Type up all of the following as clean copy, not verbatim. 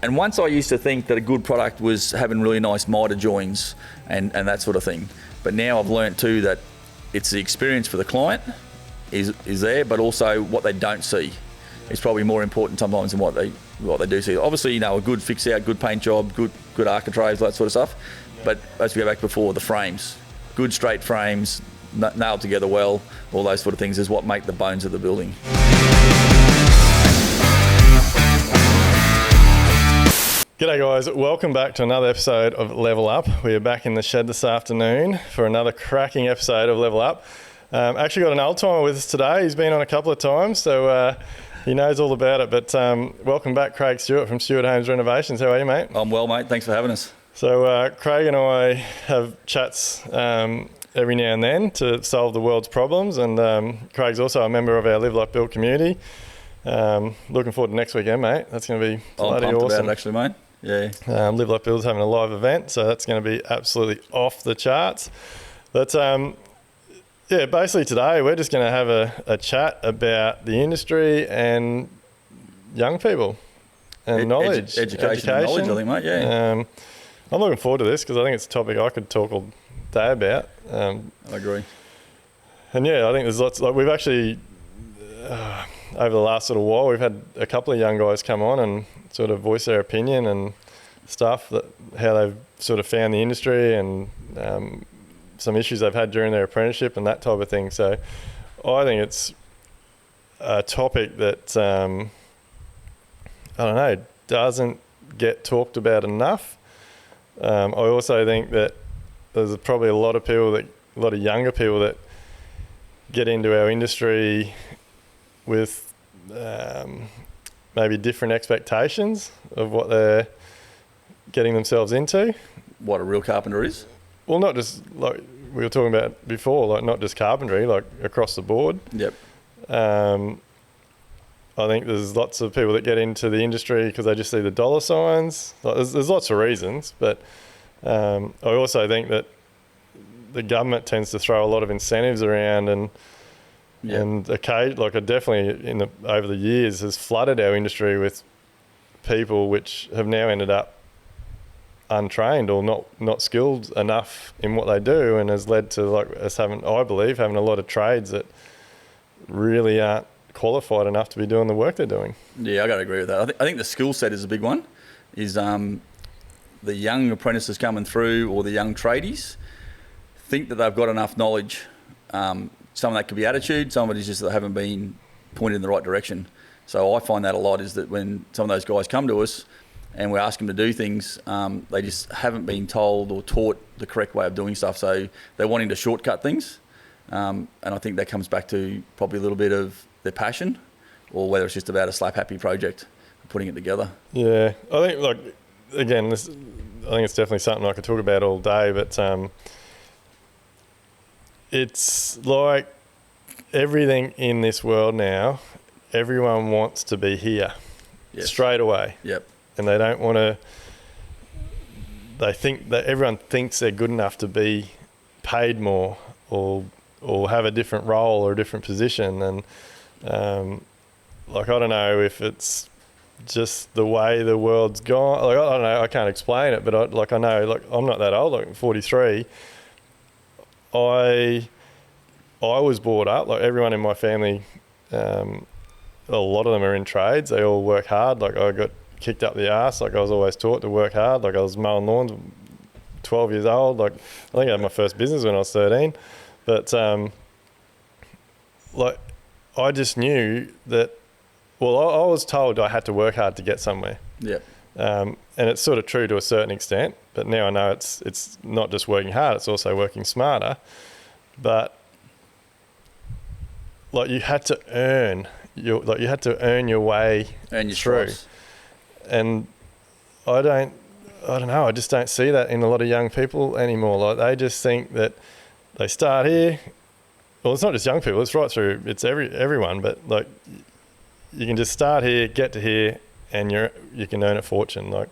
And once I used to think that a good product was having really nice miter joins and that sort of thing. But now I've learnt too that it's the experience for the client is there, but also what they don't see is probably more important sometimes than what they do see. Obviously, you know, a good fix out, good paint job, good architraves, that sort of stuff. Yeah. But as we go back before, the frames, good straight frames, nailed together well, all those sort of things is what make the bones of the building. G'day guys, welcome back to another episode of Level Up. We are back in the shed this afternoon for another cracking episode of Level Up. Actually got an old timer with us today. He's been on a couple of times, so he knows all about it. But welcome back, Craig Stuart from Stuart Homes and Renovations. How are you, mate? I'm well, mate. Thanks for having us. So Craig and I have chats every now and then to solve the world's problems, and Craig's also a member of our Live Like Build community. Looking forward to next weekend, mate. That's going to be bloody I'm pumped awesome. about it, actually, mate. Yeah. Live Like Build's having a live event, so that's going to be absolutely off the charts. But basically today we're just going to have a chat about the industry and young people and knowledge. Education and knowledge, I think, mate, yeah. I'm looking forward to this because I think it's a topic I could talk all day about. I agree. And yeah, I think there's lots, like we've actually, over the last little while, we've had a couple of young guys come on and sort of voice their opinion and stuff, that how they've sort of found the industry and some issues they've had during their apprenticeship and that type of thing. So I think it's a topic that, doesn't get talked about enough. I also think that there's probably a lot of younger people that get into our industry with maybe different expectations of what they're getting themselves into. What a real carpenter is? Well, not just like we were talking about before, like not just carpentry, like across the board. Yep. I think there's lots of people that get into the industry because they just see the dollar signs. Like there's lots of reasons, but I also think that the government tends to throw a lot of incentives around and definitely over the years has flooded our industry with people which have now ended up untrained or not skilled enough in what they do, and has led to like us having a lot of trades that really aren't qualified enough to be doing the work they're doing. Yeah, I got to agree with that. I think the skill set is a big one. Is the young apprentices coming through or the young tradies think that they've got enough knowledge. Some of that could be attitude, some of it is just that they haven't been pointed in the right direction. So I find that a lot is that when some of those guys come to us and we ask them to do things, they just haven't been told or taught the correct way of doing stuff. So they're wanting to shortcut things. And I think that comes back to probably a little bit of their passion, or whether it's just about a slap-happy project, putting it together. Yeah, I think, I think it's definitely something I could talk about all day, but it's like everything in this world now, everyone wants to be here straight away. Yep. And they don't want to, they think that everyone thinks they're good enough to be paid more or have a different role or a different position. And I don't know if it's just the way the world's gone. I don't know, I can't explain it, but I know, I'm not that old, I'm 43. I was brought up, like everyone in my family, a lot of them are in trades. They all work hard. Like I got kicked up the arse. Like I was always taught to work hard. Like I was mowing lawns 12 years old. Like I think I had my first business when I was 13. But I just knew that, I was told I had to work hard to get somewhere. Yep. And it's sort of true to a certain extent, but now I know it's not just working hard, it's also working smarter. But you had to earn your way and your through. stripes. And I don't know, I just don't see that in a lot of young people anymore. Like they just think that they start here. Well, it's not just young people, it's right through, it's everyone, but like you can just start here, get to here, and you can earn a fortune, like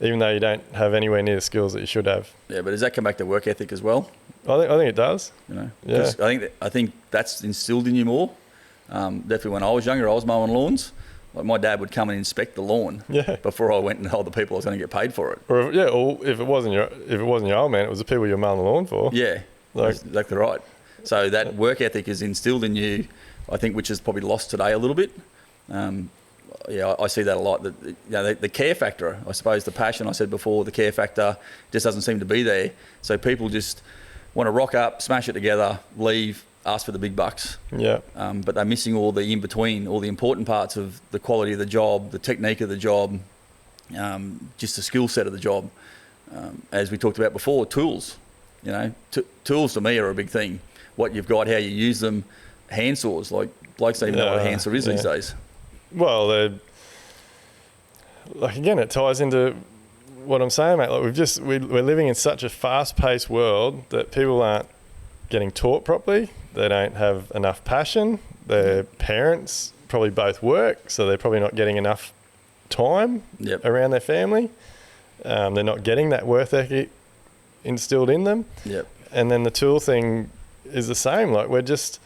even though you don't have anywhere near the skills that you should have. Yeah, but does that come back to work ethic as well? I think it does. You know, yeah. I think that's instilled in you more. Definitely when I was younger, I was mowing lawns. Like my dad would come and inspect the lawn before I went and told the people I was going to get paid for it. Or if it wasn't your old man, it was the people you're mowing the lawn for. Yeah, that's exactly right. So that work ethic is instilled in you, I think, which is probably lost today a little bit. I see that a lot. The care factor, I suppose, the passion I said before, the care factor just doesn't seem to be there. So people just want to rock up, smash it together, leave, ask for the big bucks. Yeah. But they're missing all the in between, all the important parts of the quality of the job, the technique of the job, just the skill set of the job. As we talked about before, tools. Tools to me are a big thing. What you've got, how you use them. Hand saws, like blokes don't even know what a hand saw is these days. Well, again, it ties into what I'm saying, mate. Like we're living in such a fast-paced world that people aren't getting taught properly. They don't have enough passion. Their parents probably both work, so they're probably not getting enough time around their family. They're not getting that work ethic instilled in them. Yep. And then the tool thing is the same. Like we're just...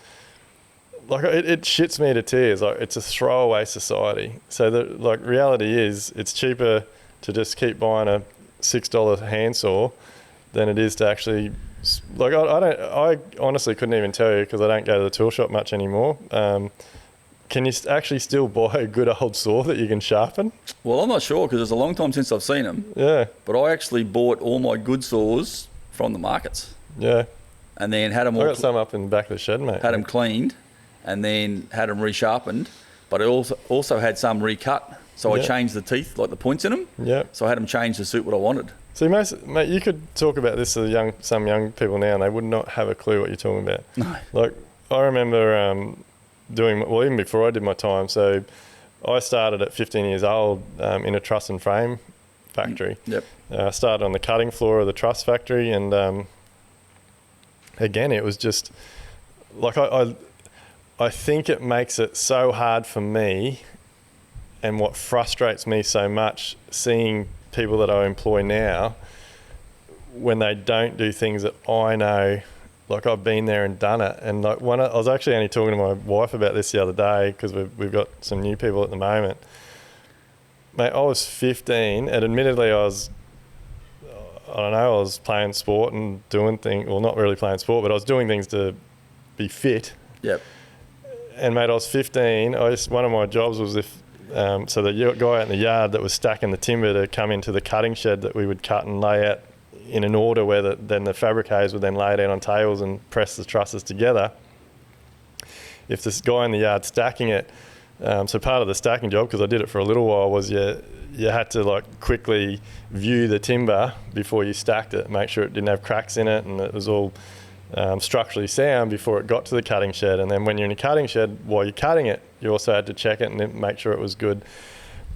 Like it shits me to tears. Like it's a throwaway society. So the reality is, it's cheaper to just keep buying a $6 handsaw than it is to actually. Like I honestly couldn't even tell you because I don't go to the tool shop much anymore. Can you actually still buy a good old saw that you can sharpen? Well, I'm not sure because it's a long time since I've seen them. Yeah. But I actually bought all my good saws from the markets. Yeah. And then had them all. I got some up in the back of the shed, mate. Had them cleaned. And then had them resharpened, but I also had some recut. So I changed the teeth, like the points in them. Yeah. So I had them changed to suit what I wanted. See, mate, you could talk about this to some young people now, and they would not have a clue what you're talking about. No. Like I remember even before I did my time. So I started at 15 years old in a truss and frame factory. Yep. I started on the cutting floor of the truss factory, and again, it was just like I think it makes it so hard for me, and what frustrates me so much, seeing people that I employ now, when they don't do things that I know, like I've been there and done it. And like I was actually only talking to my wife about this the other day because we've got some new people at the moment. Mate, I was 15, and admittedly I was playing sport and doing things, well, not really playing sport, but I was doing things to be fit. Yep. And mate, I was 15. One of my jobs was so the guy out in the yard that was stacking the timber to come into the cutting shed that we would cut and lay out in an order where then the fabricators would then lay it out on tables and press the trusses together. If this guy in the yard stacking it, so part of the stacking job, because I did it for a little while, was you had to like quickly view the timber before you stacked it, make sure it didn't have cracks in it and it was all structurally sound before it got to the cutting shed. And then when you're in a cutting shed, while you're cutting it, you also had to check it and make sure it was good.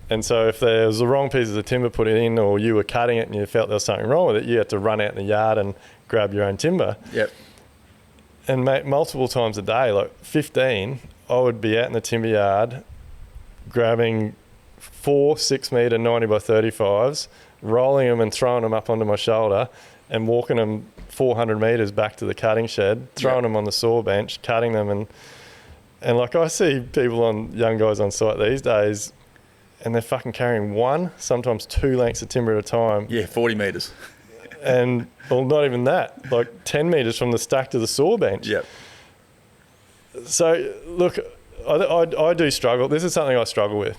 And so if there was the wrong pieces of timber put in, or you were cutting it and you felt there was something wrong with it, you had to run out in the yard and grab your own timber. Yep. And mate, multiple times a day, like 15, I would be out in the timber yard grabbing 4 6-metre 90 by 35s, rolling them and throwing them up onto my shoulder and walking them 400 metres back to the cutting shed, throwing them on the saw bench, cutting them. And like I see young guys on site these days, and they're fucking carrying 1, sometimes 2 lengths of timber at a time. Yeah, 40 metres. And, well, not even that, like 10 metres from the stack to the saw bench. Yep. So, look, I do struggle. This is something I struggle with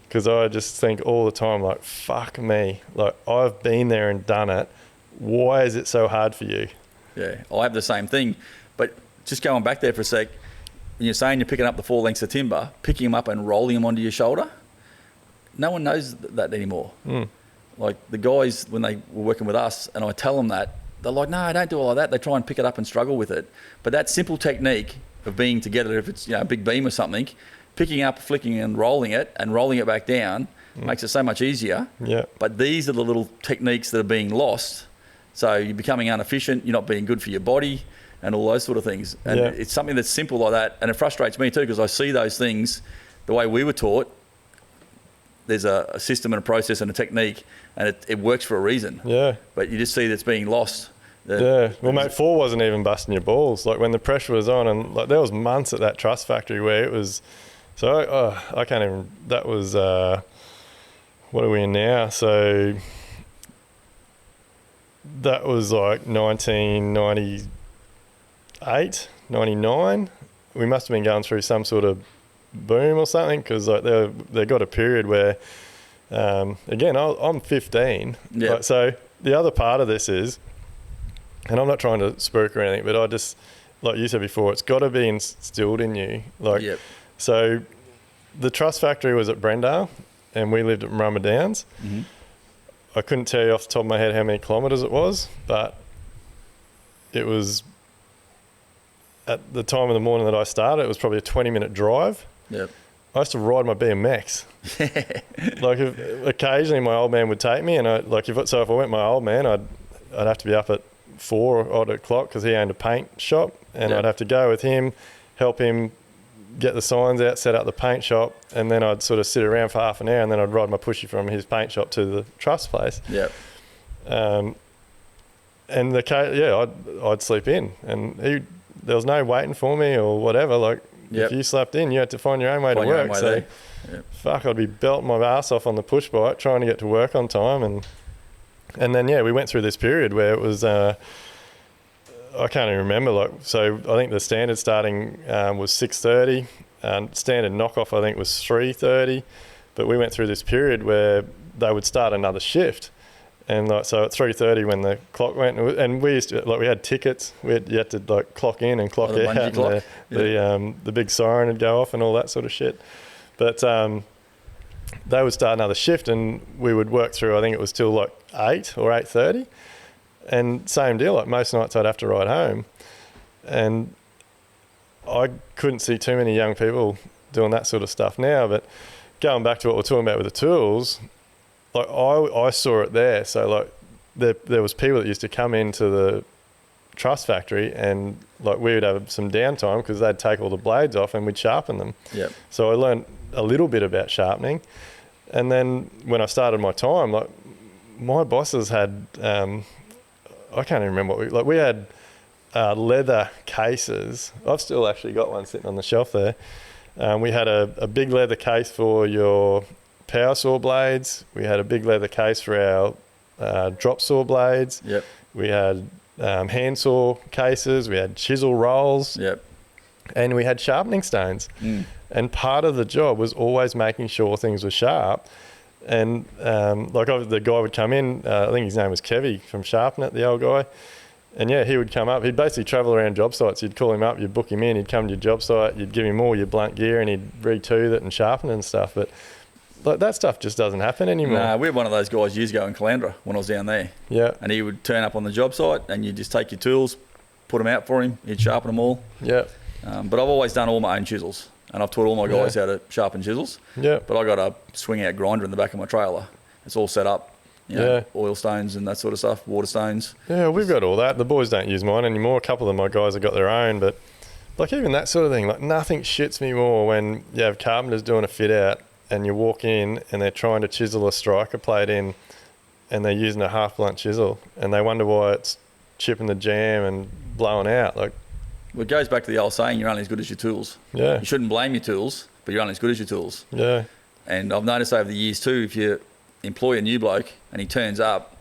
because I just think all the time, like, fuck me. Like, I've been there and done it. Why is it so hard for you? Yeah, I have the same thing. But just going back there for a sec, when you're saying you're picking up the 4 lengths of timber, picking them up and rolling them onto your shoulder, no one knows that anymore. Mm. Like the guys, when they were working with us and I tell them that, they're like, no, don't do all of that. They try and pick it up and struggle with it. But that simple technique of being together, if it's a big beam or something, picking up, flicking and rolling it back down makes it so much easier. Yeah. But these are the little techniques that are being lost. So you're becoming inefficient, you're not being good for your body and all those sort of things. And it's something that's simple like that. And it frustrates me too because I see those things the way we were taught. There's a system and a process and a technique and it works for a reason. Yeah. But you just see that's being lost. Well, mate, 4 wasn't even busting your balls. Like when the pressure was on and like there was months at that truss factory where it was So I can't even. That was what are we in now? So that was like 1998, 99. We must have been going through some sort of boom or something, because like they got a period where again I'm 15. Yeah. Like, so the other part of this is, and I'm not trying to spook or anything, but I just, like you said before, it's got to be instilled in you. Like, Yep. So the truss factory was at Brendale and we lived at Murrumba Downs. Mm-hmm. I couldn't tell you off the top of my head how many kilometres it was, but it was, at the time of the morning that I started, it was probably a 20-minute drive. Yep. I used to ride my BMX. Like, occasionally my old man would take me, and if I went with my old man, I'd have to be up at 4 odd o'clock because he owned a paint shop, and Yep. I'd have to go with him, help him get the signs out, set up the paint shop, and then I'd sort of sit around for half an hour, and then I'd ride my pushy from his paint shop to the truss place. Yep. And I'd sleep in, and there was no waiting for me or whatever. Like, Yep. if you slept in, you had to find your own way to Find your own work. way So, there. Yep. fuck, I'd be belting my ass off on the push bike trying to get to work on time, and then we went through this period where it was I can't even remember. Like, so I think the standard starting was 6:30, and standard knockoff I think was 3:30. But we went through this period where they would start another shift, and like, so at 3:30 when the clock went, and we used to, like, we had tickets. You had to like clock in and clock the out, bungee and clock. the big siren would go off and all that sort of shit. But they would start another shift, and we would work through, I think it was till like 8 or 8:30. And same deal, like most nights I'd have to ride home. And I couldn't see too many young people doing that sort of stuff now. But going back to what we're talking about with the tools, like I saw it there. So like there was people that used to come into the truss factory, and like we would have some downtime because they'd take all the blades off and we'd sharpen them. Yep. So I learned a little bit about sharpening. And then when I started my time, like my bosses had, I can't even remember what we had leather cases. I've still actually got one sitting on the shelf there. We had a big leather case for your power saw blades. We had a big leather case for our drop saw blades. Yep. We had hand saw cases. We had chisel rolls. Yep. And we had sharpening stones. Mm. And part of the job was always making sure things were sharp. And the guy would come in, I think his name was Kevy from Sharpen It, the old guy. And yeah, he would come up. He'd basically travel around job sites. You'd call him up, you'd book him in, he'd come to your job site, you'd give him all your blunt gear, and he'd retooth it and sharpen it and stuff. But like, that stuff just doesn't happen anymore. Nah, we had one of those guys years ago in Caloundra when I was down there. Yeah. And he would turn up on the job site, and you just take your tools, put them out for him, he'd sharpen them all. Yeah. But I've always done all my own chisels, and I've taught all my guys how to sharpen chisels. Yeah. But I got a swing out grinder in the back of my trailer. It's all set up, oil stones and that sort of stuff, water stones. Yeah, we've got all that. The boys don't use mine anymore. A couple of my guys have got their own, but like even that sort of thing, like nothing shits me more when you have carpenters doing a fit out and you walk in and they're trying to chisel a striker plate in and they're using a half blunt chisel and they wonder why it's chipping the jam and blowing out. Like, Well, it goes back to the old saying, you're only as good as your tools. Yeah. You shouldn't blame your tools, but you're only as good as your tools. Yeah. And I've noticed over the years too, if you employ a new bloke and he turns up,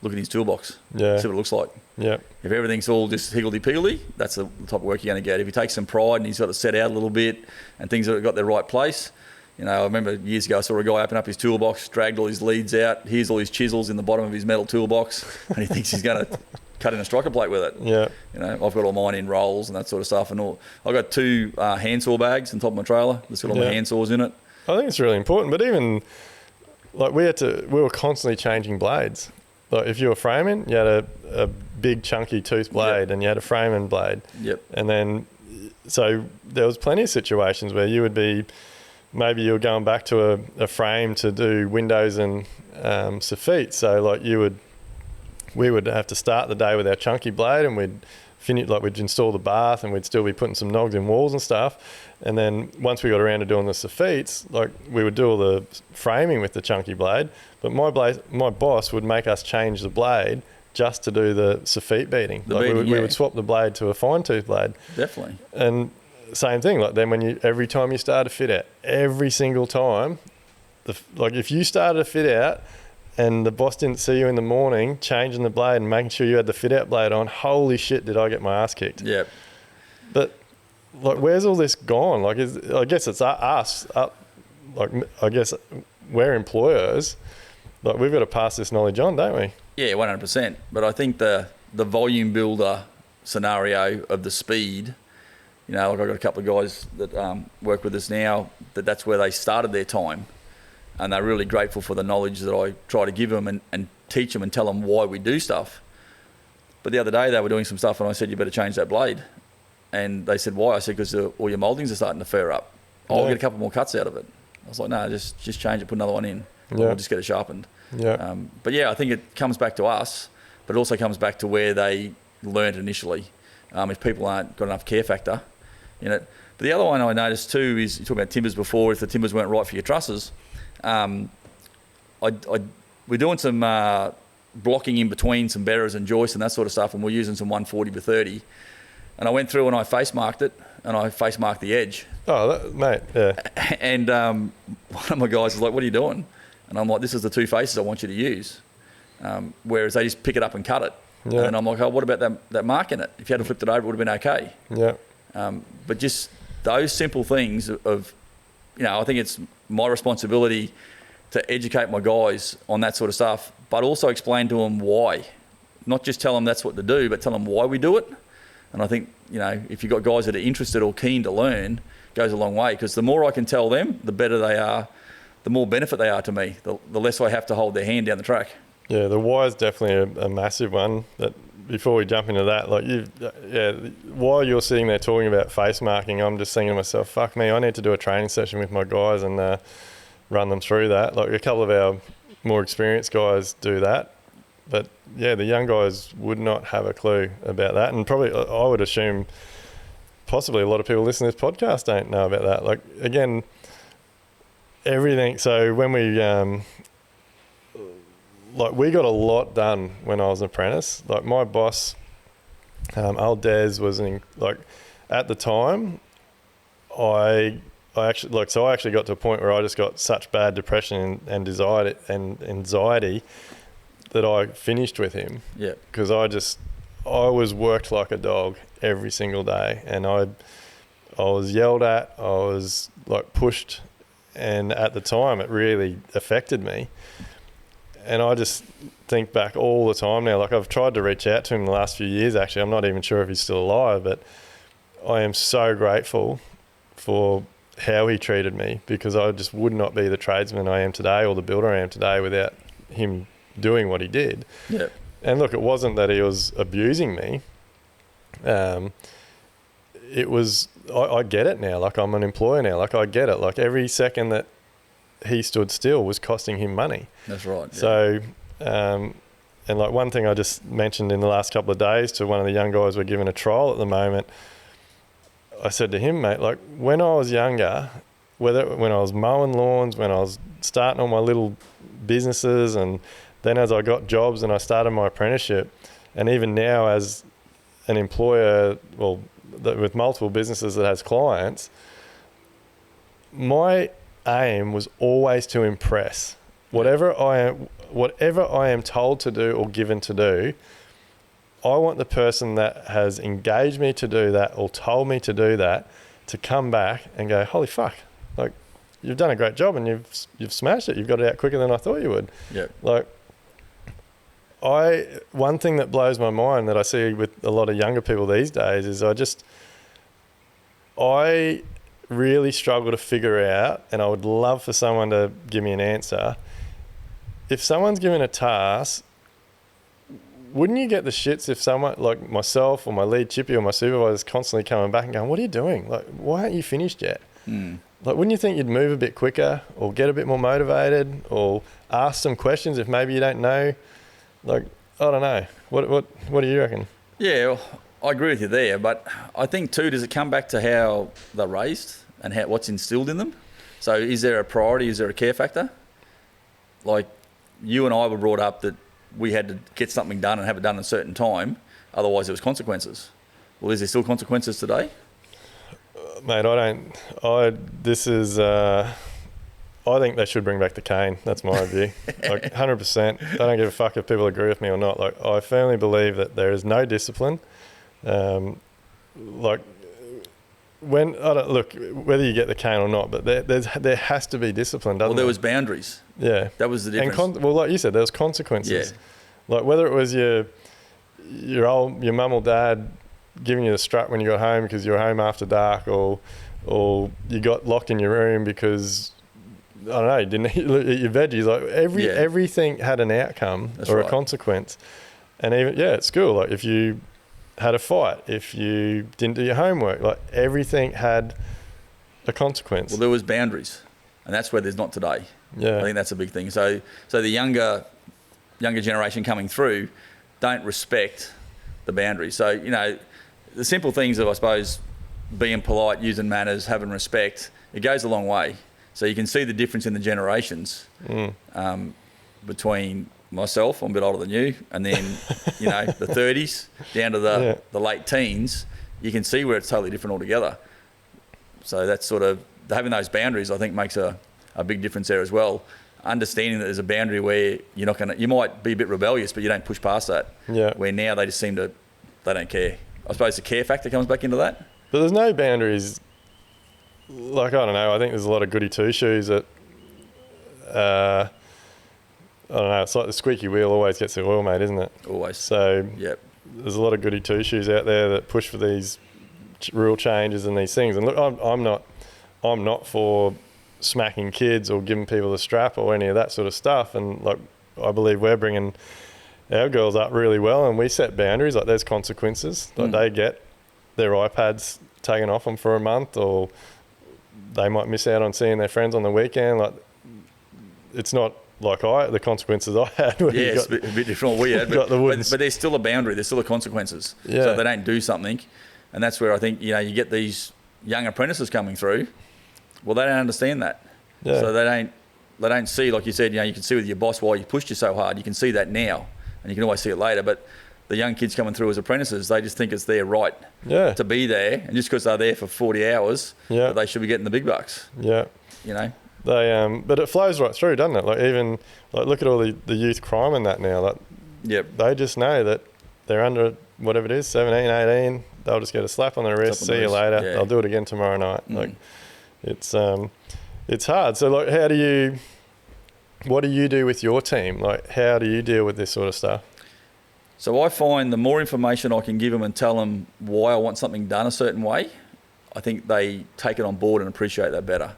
look at his toolbox. Yeah. See what it looks like. Yeah. If everything's all just higgledy-piggledy, that's the type of work you're going to get. If he takes some pride and he's got it set out a little bit and things have got their right place. You know, I remember years ago I saw a guy open up his toolbox, dragged all his leads out. Here's all his chisels in the bottom of his metal toolbox, and he thinks he's going to cut in a striker plate with it. Yeah. You know, I've got all mine in rolls and that sort of stuff. And all. I've got 2 handsaw bags on top of my trailer that's got all my hand saws in it. I think it's really important. But even like we were constantly changing blades. Like if you were framing, you had a big chunky tooth blade and you had a framing blade. Yep. And then, so there was plenty of situations where you would be, maybe you were going back to a frame to do windows and soffits. So like we would have to start the day with our chunky blade and we'd install the bath and we'd still be putting some nogs in walls and stuff. And then once we got around to doing the soffits, like we would do all the framing with the chunky blade, but my boss would make us change the blade just to do the soffit beating. We would swap the blade to a fine tooth blade. Definitely. And same thing. Like then every time you start a fit out, every single time, like if you started a fit out and the boss didn't see you in the morning changing the blade and making sure you had the fit out blade on, holy shit, did I get my ass kicked. Yeah. But like, where's all this gone? Like, I guess it's us. Like, I guess we're employers. Like, we've got to pass this knowledge on, don't we? Yeah, 100%. But I think the volume builder scenario of the speed, you know, like I've got a couple of guys that work with us now, that's where they started their time. And they're really grateful for the knowledge that I try to give them and teach them and tell them why we do stuff. But the other day they were doing some stuff and I said, you better change that blade. And they said, why? I said, because all your mouldings are starting to fur up. I'll get a couple more cuts out of it. I was like, no, just change it, put another one in. We'll just get it sharpened. Yeah. But yeah, I think it comes back to us, but it also comes back to where they learned initially. If people aren't got enough care factor in it. But the other one I noticed too is, you talked about timbers before, if the timbers weren't right for your trusses. We're doing some blocking in between some bearers and joists and that sort of stuff, and we're using some 140x30. And I went through and I face marked it, and I face marked the edge. Oh, mate, yeah. And one of my guys was like, what are you doing? And I'm like, this is the two faces I want you to use. Whereas they just pick it up and cut it. Yeah. And I'm like, oh, what about that mark in it? If you hadn't flipped it over, it would have been okay. Yeah. But just those simple things of, you know, I think it's my responsibility to educate my guys on that sort of stuff, but also explain to them why. Not just tell them that's what to do, but tell them why we do it. And I think, you know, if you've got guys that are interested or keen to learn, goes a long way, because the more I can tell them, the better they are, the more benefit they are to me, the less I have to hold their hand down the track. Yeah, the why is definitely a massive one. That before we jump into that, like while you're sitting there talking about face marking, I'm just thinking to myself, fuck me, I need to do a training session with my guys and run them through that. Like a couple of our more experienced guys do that, but yeah, the young guys would not have a clue about that, and probably I would assume possibly a lot of people listening to this podcast don't know about that. Like again, everything. So when we we got a lot done when I was an apprentice. Like my boss, old Des, was at the time, I actually got to a point where I just got such bad depression and anxiety that I finished with him. Yeah. Because I was worked like a dog every single day, and I was yelled at, I was like pushed, and at the time it really affected me. And I just think back all the time now, like I've tried to reach out to him in the last few years, actually. I'm not even sure if he's still alive, but I am so grateful for how he treated me, because I just would not be the tradesman I am today or the builder I am today without him doing what he did. Yeah. And look, it wasn't that he was abusing me. It was, I get it now. Like I'm an employer now. Like I get it. Like every second that he stood still was costing him money. That's right. Yeah. So, and like one thing I just mentioned in the last couple of days to one of the young guys we're giving a trial at the moment, I said to him, mate, like when I was younger, when I was mowing lawns, when I was starting all my little businesses, and then as I got jobs and I started my apprenticeship, and even now as an employer, with multiple businesses that has clients, my aim was always to impress. Whatever I am told to do or given to do, I want the person that has engaged me to do that or told me to do that to come back and go, holy fuck, like you've done a great job and you've smashed it. You've got it out quicker than I thought you would. Yeah. Like one thing that blows my mind that I see with a lot of younger people these days is I really struggle to figure out, and I would love for someone to give me an answer. If someone's given a task, wouldn't you get the shits if someone like myself or my lead chippie or my supervisor is constantly coming back and going, what are you doing? Like, why aren't you finished yet? Like, wouldn't you think you'd move a bit quicker or get a bit more motivated or ask some questions if maybe you don't know? Like, I don't know. What do you reckon? Yeah, well, I agree with you there, but I think too, does it come back to how they're raised and what's instilled in them? So is there a priority? Is there a care factor? Like you and I were brought up that we had to get something done and have it done in a certain time, otherwise there was consequences. Well, is there still consequences today? Mate, I think they should bring back the cane. That's my view. Like 100%. I don't give a fuck if people agree with me or not. Like, I firmly believe that there is no discipline. Like, look, whether you get the cane or not, but there has to be discipline, doesn't there? Well, there was boundaries. Yeah. That was the difference. Well, like you said, there was consequences. Yeah. Like, whether it was your mum or dad giving you the strap when you got home because you were home after dark, or you got locked in your room because, I don't know, you didn't eat your veggies. Like, everything had an outcome. That's or a consequence. And even, at school, like, if you had a fight, if you didn't do your homework, like, everything had a consequence. Well, there was boundaries, and that's where there's not today. Yeah. I think that's a big thing. So the younger generation coming through don't respect the boundaries. So, you know, the simple things of, I suppose, being polite, using manners, having respect, it goes a long way. So you can see the difference in the generations between myself, I'm a bit older than you, and then, you know, the 30s down to the late teens. You can see where it's totally different altogether. So that's sort of, having those boundaries, I think, makes a big difference there as well. Understanding that there's a boundary where you might be a bit rebellious, but you don't push past that. Yeah. Where now they just they don't care. I suppose the care factor comes back into that. But there's no boundaries. Like, I don't know, I think there's a lot of goody two-shoes that, I don't know, it's like the squeaky wheel always gets the oil, mate, isn't it? Always. So there's a lot of goody two-shoes out there that push for these rule changes and these things. And look, I'm not for smacking kids or giving people the strap or any of that sort of stuff. And, like, I believe we're bringing our girls up really well, and we set boundaries. Like, there's consequences. Like, they get their iPads taken off them for a month, or they might miss out on seeing their friends on the weekend. Like, it's not like the consequences I had. It's a bit different what we had, but there's still a boundary. There's still the consequences. Yeah. So if they don't do something, and that's where I think, you know, you get these young apprentices coming through. Well, they don't understand that. Yeah. So they don't see, like you said, you know, you can see with your boss why you pushed you so hard. You can see that now, and you can always see it later. But the young kids coming through as apprentices, they just think it's their right to be there, and just because they're there for 40 hours, that they should be getting the big bucks. Yeah, you know. But it flows right through, doesn't it? Like, even look at all the youth crime and that now. Like, they just know that they're under whatever it is, 17, 18. They'll just get a slap on their wrist. See you later. Yeah. They'll do it again tomorrow night. Like, it's hard. So, like, what do you do with your team? Like, how do you deal with this sort of stuff? So I find the more information I can give them and tell them why I want something done a certain way, I think they take it on board and appreciate that better.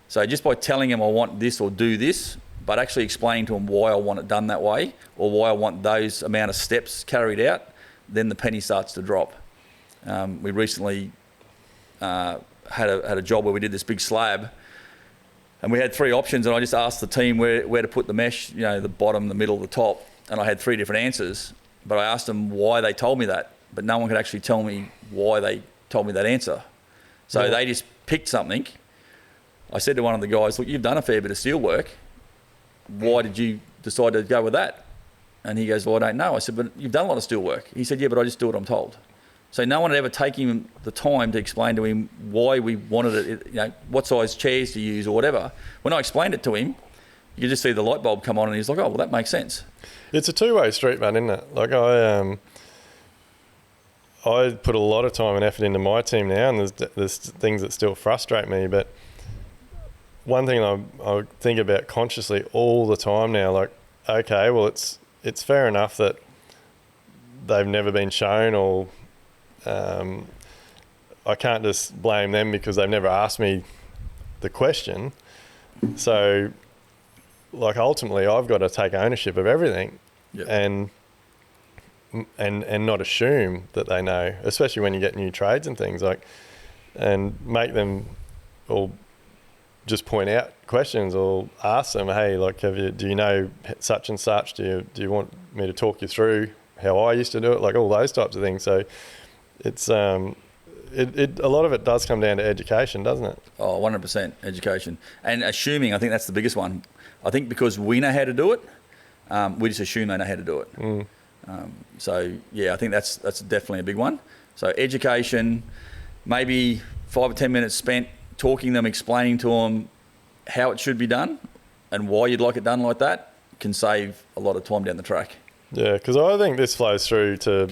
So just by telling them I want this or do this, but actually explaining to them why I want it done that way, or why I want those amount of steps carried out, then the penny starts to drop. We recently had a job where we did this big slab, and we had 3 options, and I just asked the team where to put the mesh, you know, the bottom, the middle, the top, and I had 3 different answers. But I asked them why they told me that, but no one could actually tell me why they told me that answer. So they just picked something. I said to one of the guys, look, you've done a fair bit of steel work. Why did you decide to go with that? And he goes, well, I don't know. I said, but you've done a lot of steel work. He said, yeah, but I just do what I'm told. So no one had ever taken him the time to explain to him why we wanted it, you know, what size chairs to use or whatever. When I explained it to him, you could just see the light bulb come on, and he's like, oh, well, that makes sense. It's a two-way street, man, isn't it? Like, I put a lot of time and effort into my team now, and there's things that still frustrate me. But one thing I think about consciously all the time now, like, okay, well, it's fair enough that they've never been shown, or I can't just blame them because they've never asked me the question. So, like, ultimately, I've got to take ownership of everything, and not assume that they know, especially when you get new trades and things, like, and make them, or just point out questions, or ask them, hey, like, do you know such and such? Do you want me to talk you through how I used to do it? Like, all those types of things. So it's a lot of it does come down to education, doesn't it? Oh, 100% education. And assuming, I think that's the biggest one. I think because we know how to do it, we just assume they know how to do it. So, yeah, I think that's definitely a big one. So education, maybe 5 or 10 minutes spent talking to them, explaining to them how it should be done and why you'd like it done like that can save a lot of time down the track. Yeah, because I think this flows through to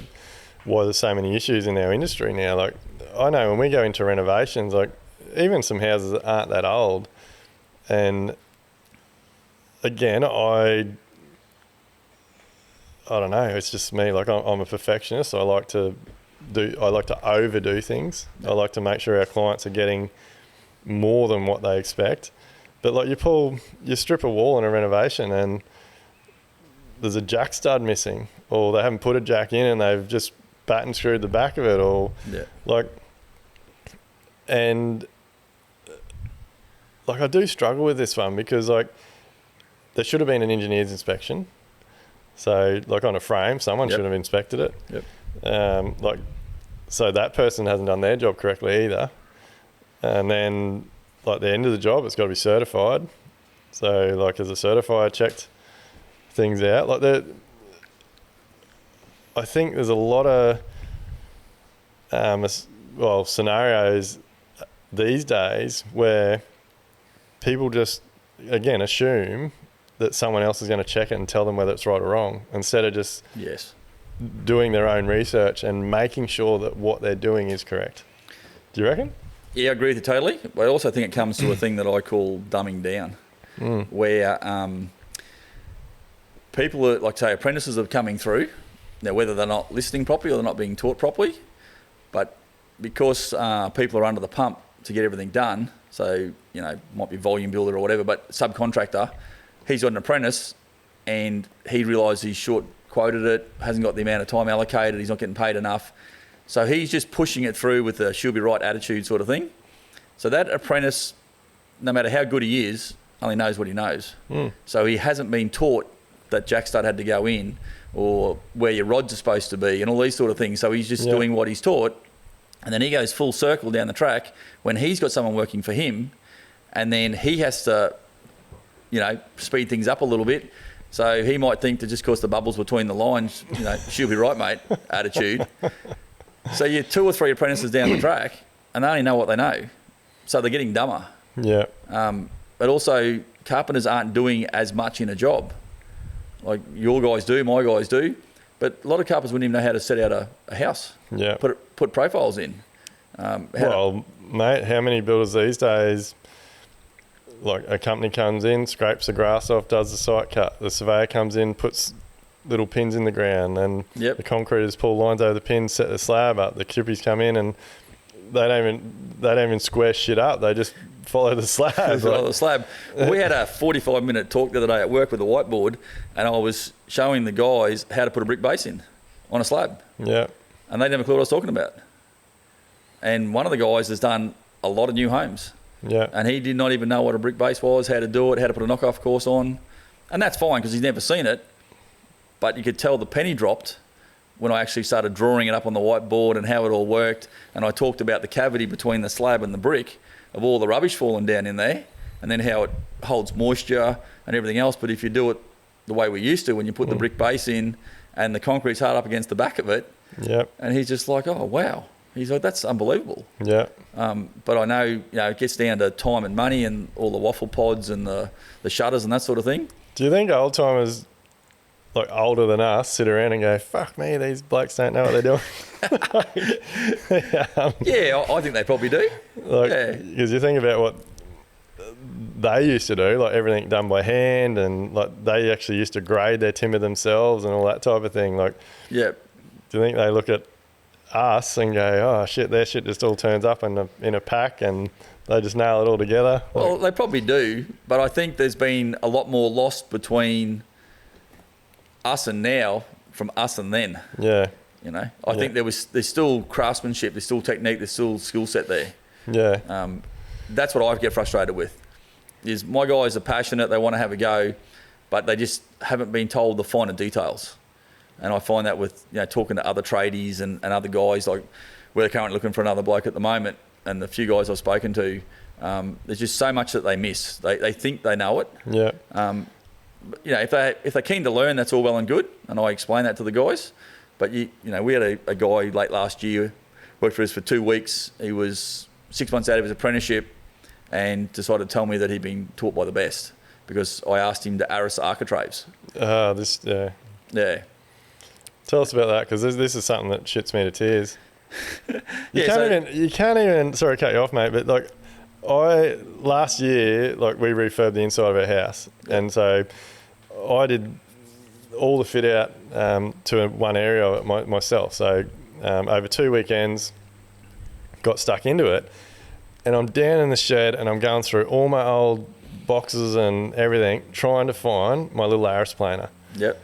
why there's so many issues in our industry now. Like, I know when we go into renovations, like even some houses that aren't that old, and again, I don't know, it's just me. Like, I'm a perfectionist. I like to overdo things. I like to make sure our clients are getting more than what they expect. But like, you strip a wall in a renovation and there's a jack stud missing, or they haven't put a jack in and they've just bat and screwed the back of it, or and I do struggle with this one because like there should have been an engineer's inspection. So like on a frame, someone should have inspected it. Yep. So that person hasn't done their job correctly either. And then like the end of the job, it's got to be certified. So like as a certifier checked things out, like I think there's a lot of scenarios these days where people just again assume that someone else is going to check it and tell them whether it's right or wrong, instead of just doing their own research and making sure that what they're doing is correct. Do you reckon? Yeah, I agree with you totally. But I also think it comes to a thing that I call dumbing down, where people are, like say, apprentices are coming through. Now, whether they're not listening properly or they're not being taught properly, but because people are under the pump to get everything done, so, you know, might be volume builder or whatever, but subcontractor, he's got an apprentice and he realised he's short quoted it, hasn't got the amount of time allocated, he's not getting paid enough. So he's just pushing it through with a she'll be right attitude sort of thing. So that apprentice, no matter how good he is, only knows what he knows. So he hasn't been taught that jack stud had to go in or where your rods are supposed to be and all these sort of things. So he's just doing what he's taught. And then he goes full circle down the track when he's got someone working for him, and then he has to, you know, speed things up a little bit. So he might think that just because the bubbles between the lines, you know, she'll be right, mate, attitude. So you're 2 or 3 apprentices down the track and they only know what they know. So they're getting dumber. Yeah. But also carpenters aren't doing as much in a job. Like your guys do, my guys do. But a lot of carpenters wouldn't even know how to set out a house. Yeah. Put profiles in. Mate, how many builders these days, like a company comes in, scrapes the grass off, does the site cut. The surveyor comes in, puts little pins in the ground, and the concreters pull lines over the pins, set the slab up. The chippies come in and they don't even square shit up. They just follow the slab. Follow the slab. Well, we had a 45-minute talk the other day at work with a whiteboard, and I was showing the guys how to put a brick base in on a slab. Yeah. And they didn't have a clue what I was talking about. And one of the guys has done a lot of new homes. Yeah. And he did not even know what a brick base was, how to do it, how to put a knockoff course on. And that's fine because he's never seen it. But you could tell the penny dropped when I actually started drawing it up on the whiteboard and how it all worked. And I talked about the cavity between the slab and the brick of all the rubbish falling down in there, and then how it holds moisture and everything else. But if you do it the way we used to, when you put the brick base in and the concrete's hard up against the back of it, and he's just like, oh, wow. He's like, that's unbelievable. Yeah. But I know, you know, it gets down to time and money and all the waffle pods and the shutters and that sort of thing. Do you think old timers, like older than us, sit around and go, fuck me, these blokes don't know what they're doing? Yeah, I think they probably do. Because you think about what they used to do, like everything done by hand, and like they actually used to grade their timber themselves and all that type of thing. Like, do you think they look at us and go, oh shit, their shit just all turns up in a pack and they just nail it all together? Well, they probably do, but I think there's been a lot more lost between us and now from us and then. Yeah. You know, I think there's still craftsmanship, there's still technique, there's still skill set there. Yeah. That's what I get frustrated with. Is my guys are passionate, they want to have a go, but they just haven't been told the finer details. And I find that with, you know, talking to other tradies and other guys, like we're currently looking for another bloke at the moment, and the few guys I've spoken to, there's just so much that they miss. They think they know it. Yeah. You know, if they're keen to learn, that's all well and good, and I explain that to the guys. But you know, we had a guy late last year worked for us for 2 weeks. He was 6 months out of his apprenticeship and decided to tell me that he'd been taught by the best because I asked him to arras architraves. Yeah. Yeah. Tell us about that, because this is something that shits me to tears. You Yeah, can't even. Sorry to cut you off, mate, but like, last year, like, we refurbed the inside of our house, and so I did all the fit out to one area of it myself. So over 2 weekends, got stuck into it, and I'm down in the shed and I'm going through all my old boxes and everything, trying to find my little arras planer. Yep.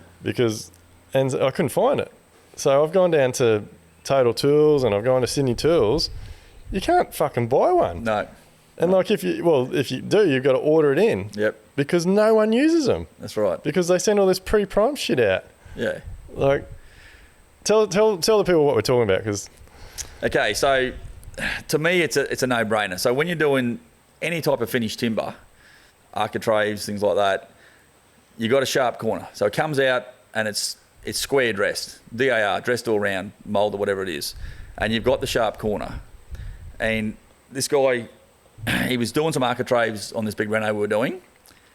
And I couldn't find it. So I've gone down to Total Tools and I've gone to Sydney Tools. You can't fucking buy one. No. And like, if you do, you've got to order it in. Yep. Because no one uses them. That's right. Because they send all this pre-prime shit out. Yeah. Like, tell the people what we're talking about, because... Okay, so to me, it's a no-brainer. So when you're doing any type of finished timber, architraves, things like that, you got a sharp corner. So it comes out and it's square dressed, DAR, dressed all round, mould or whatever it is, and you've got the sharp corner. And this guy, he was doing some architraves on this big reno we were doing,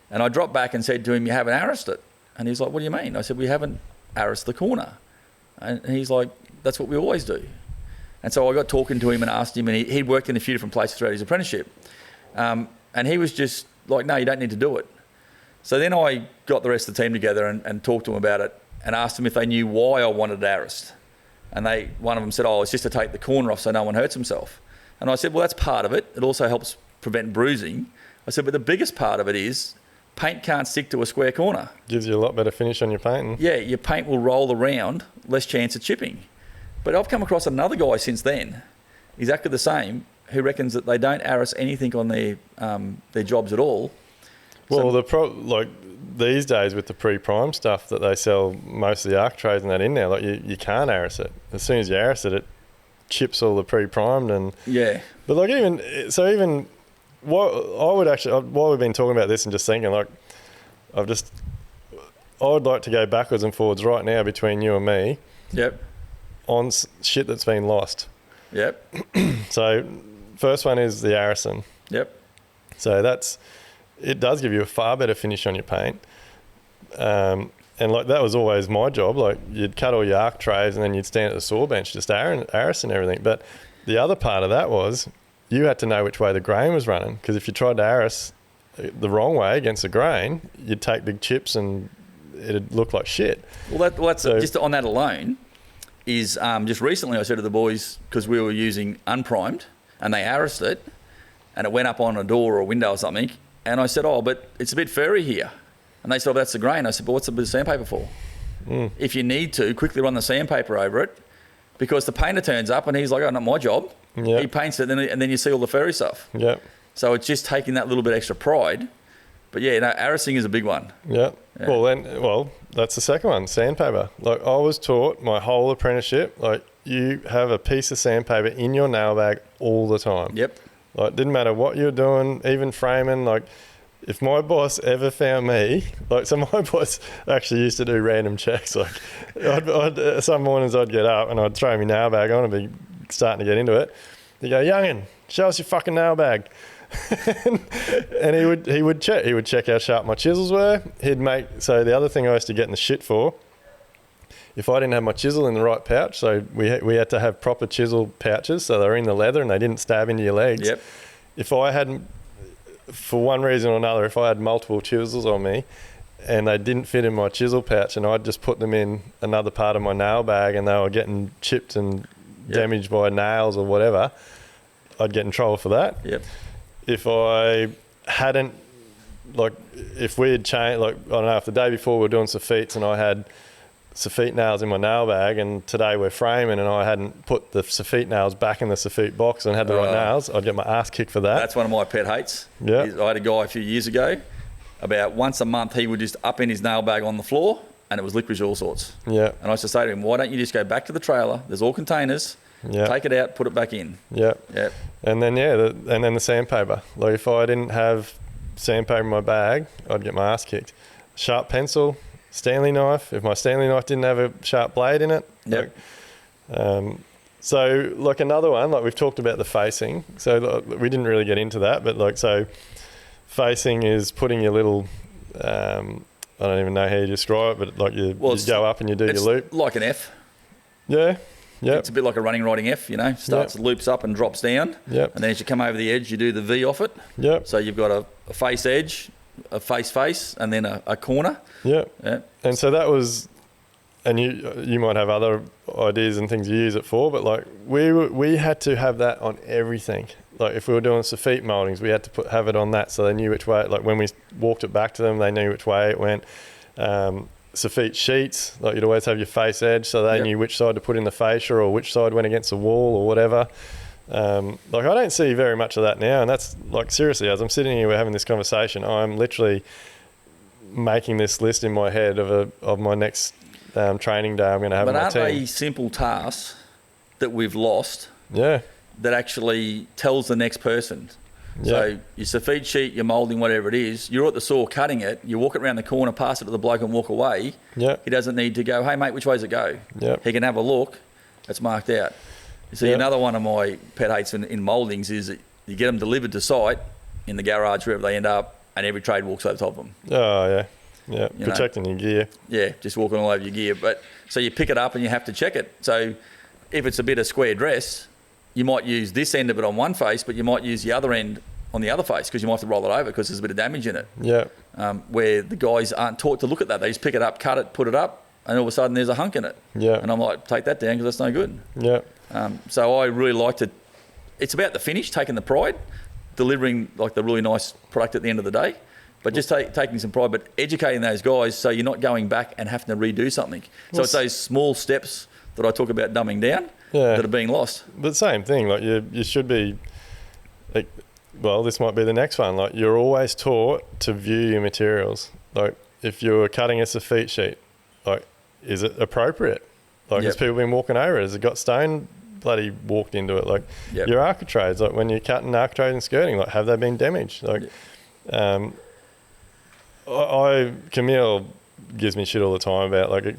and I dropped back and said to him, "You haven't arrased it." And he's like, "What do you mean?" I said, "We haven't arrased the corner." And he's like, "That's what we always do." And so I got talking to him and asked him, and he'd worked in a few different places throughout his apprenticeship. And he was just like, "No, you don't need to do it." So then I got the rest of the team together and talked to them about it and asked them if they knew why I wanted it arrased. And one of them said, "Oh, it's just to take the corner off so no one hurts himself." And I said, "Well, that's part of it. It also helps prevent bruising." I said, "But the biggest part of it is paint can't stick to a square corner." Gives you a lot better finish on your painting. Yeah, your paint will roll around, less chance of chipping. But I've come across another guy since then, exactly the same, who reckons that they don't arras anything on their jobs at all. Well, like these days with the pre-prime stuff that they sell, most of the architraves and that in there, like you can't arras it. As soon as you arras it, it chips all the pre-primed and... Yeah. But like even what I would actually, while we've been talking about this and just thinking, like, I would like to go backwards and forwards right now between you and me. Yep. On shit that's been lost. Yep. So first one is the arrasin. Yep. So it does give you a far better finish on your paint. And like, that was always my job. Like, you'd cut all your architraves and then you'd stand at the saw bench just arras and everything. But the other part of that was you had to know which way the grain was running, because if you tried to arras the wrong way against the grain, you'd take big chips and it'd look like shit. Well, that's just on that alone is just recently I said to the boys, because we were using unprimed and they arrased it and it went up on a door or a window or something, and I said, "Oh, but it's a bit furry here." And they said, "Oh, that's the grain." I said, "But what's the bit of sandpaper for?" If you need to, quickly run the sandpaper over it, because the painter turns up and he's like, "Oh, not my job." Yep. He paints it and then you see all the furry stuff. Yep. So it's just taking that little bit extra pride. But yeah, arrasing is a big one. Yep. Yeah. Well, that's the second one, sandpaper. Like, I was taught my whole apprenticeship, like, you have a piece of sandpaper in your nail bag all the time. Yep. Like, it didn't matter what you're doing, even framing. Like, if my boss ever found me, like, so my boss actually used to do random checks. Like, some mornings I'd get up and I'd throw my nail bag on and be starting to get into it. He'd go, "Youngin, show us your fucking nail bag." and he would check how sharp my chisels were. So the other thing I used to get in the shit for, if I didn't have my chisel in the right pouch, so we had to have proper chisel pouches, so they were in the leather and they didn't stab into your legs. Yep. If I hadn't, for one reason or another, if I had multiple chisels on me and they didn't fit in my chisel pouch and I'd just put them in another part of my nail bag and they were getting chipped and damaged by nails or whatever, I'd get in trouble for that. Yep. If I hadn't, like, if we had changed, like, I don't know, if the day before we were doing soffits and I had soffit nails in my nail bag and today we're framing and I hadn't put the soffit nails back in the soffit box and had the right nails, I'd get my ass kicked for that. That's one of my pet hates. Yeah. I had a guy a few years ago, about once a month he would just up in his nail bag on the floor and it was licorice all sorts. Yeah. And I used to say to him, "Why don't you just go back to the trailer, there's all containers, take it out, put it back in." Yeah. Yep. And then, the sandpaper. Like, if I didn't have sandpaper in my bag, I'd get my ass kicked. Sharp pencil, Stanley knife. If my Stanley knife didn't have a sharp blade in it, yep. So like another one, like we've talked about the facing. So like, we didn't really get into that, but like, so facing is putting your little, I don't even know how you describe it, but like you go up and you do your loop. Like an F. Yeah. Yep. It's a bit like a running riding F, you know, starts, loops up and drops down. Yep. And then as you come over the edge, you do the V off it. Yep. So you've got a face edge, a face, and then a corner. Yep. Yeah. And so that was, and you might have other ideas and things you use it for, but like we had to have that on everything. Like if we were doing Safite mouldings, we had to have it on that so they knew which way, like when we walked it back to them, they knew which way it went. Safite sheets, like you'd always have your face edge so they knew which side to put in the fascia or which side went against the wall or whatever. Like I don't see very much of that now, and that's like seriously, as I'm sitting here, we're having this conversation, I'm literally making this list in my head of my next training day I'm going to have with my team. But aren't they simple tasks that we've lost? Yeah. That actually tells the next person. Yeah. So your Safite sheet, your moulding, whatever it is, you're at the saw cutting it, you walk it around the corner, pass it to the bloke and walk away. Yeah. He doesn't need to go, hey mate, which way's it go? Yeah. He can have a look, it's marked out. See, another one of my pet hates in mouldings is that you get them delivered to site in the garage, wherever they end up, and every trade walks over the top of them. Oh, yeah. Yeah, protecting your gear. Yeah, just walking all over your gear. But so you pick it up and you have to check it. So if it's a bit of square dress, you might use this end of it on one face, but you might use the other end on the other face because you might have to roll it over because there's a bit of damage in it. Yeah. Where the guys aren't taught to look at that. They just pick it up, cut it, put it up, and all of a sudden there's a hunk in it. Yeah. And I'm like, take that down because that's no good. Yeah. So I really like to, it's about the finish, taking the pride, delivering like the really nice product at the end of the day. But just taking some pride, but educating those guys so you're not going back and having to redo something. So it's those small steps that I talk about dumbing down that are being lost. But same thing, like you should be, like, well, this might be the next one. Like you're always taught to view your materials. Like if you're cutting a Safite sheet, like is it appropriate? Like has people been walking over it? Has it got stone bloody walked into it? Like your architraves, like when you're cutting architraves and skirting, like have they been damaged? Like Camille gives me shit all the time about like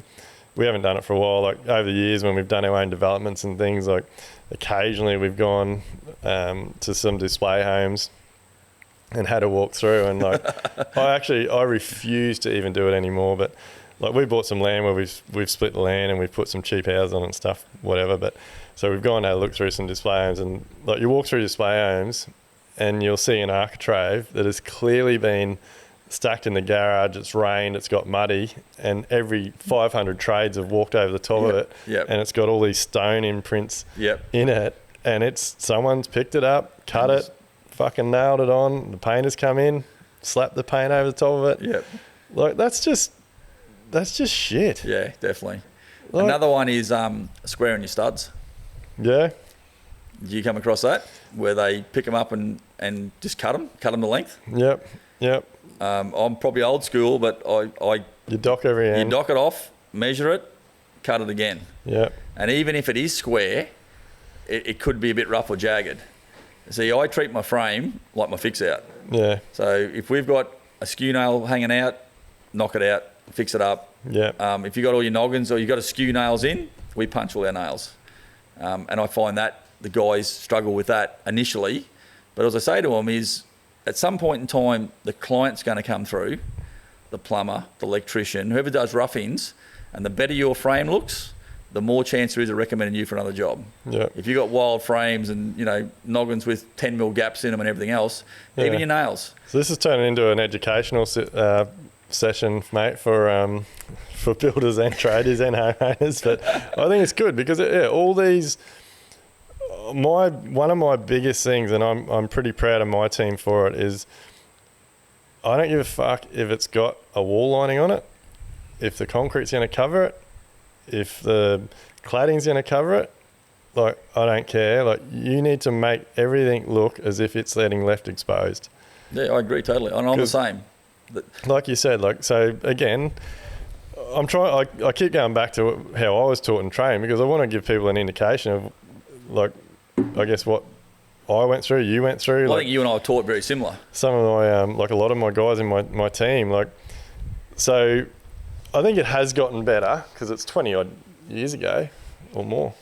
we haven't done it for a while. Like over the years when we've done our own developments and things, like occasionally we've gone to some display homes and had to walk through and like I refuse to even do it anymore. But like we bought some land where we've split the land and we've put some cheap houses on it and stuff, whatever. But so we've gone and had a look through some display homes, and like you walk through display homes and you'll see an architrave that has clearly been stacked in the garage, it's rained, it's got muddy, and every 500 trades have walked over the top of it, and it's got all these stone imprints in it, and it's someone's picked it up, cut it, fucking nailed it on, the painter's come in, slapped the paint over the top of it. Like that's just shit. Yeah, definitely. Like, another one is squaring your studs. Yeah. Do you come across that where they pick them up and just cut them to length? Yep. I'm probably old school, but you dock every end. You dock it off, measure it, cut it again. Yeah. And even if it is square, it could be a bit rough or jagged. See, I treat my frame like my fix out. Yeah. So if we've got a skew nail hanging out, knock it out, fix it up. Yeah. If you got all your noggins or you got a skew nails in, we punch all our nails. And I find that the guys struggle with that initially. But as I say to them is, at some point in time, the client's going to come through, the plumber, the electrician, whoever does rough-ins, and the better your frame looks, the more chance there is of recommending you for another job. Yeah. If you've got wild frames and, noggins with 10 mil gaps in them and everything else, even your nails. So this is turning into an educational session, mate, for builders and traders and homeowners. But I think it's good because, all these... One of my biggest things, and I'm pretty proud of my team for it, is I don't give a fuck if it's got a wall lining on it, if the concrete's going to cover it, if the cladding's going to cover it. Like, I don't care. Like, you need to make everything look as if it's letting left exposed. Yeah, I agree totally. And I'm the same. Like you said, like, so again, I keep going back to how I was taught and trained because I want to give people an indication of, like, I guess what I went through, you went through. Well, I think you and I were taught very similar. Some of my, like a lot of my guys in my team, like, so I think it has gotten better because it's 20 odd years ago or more.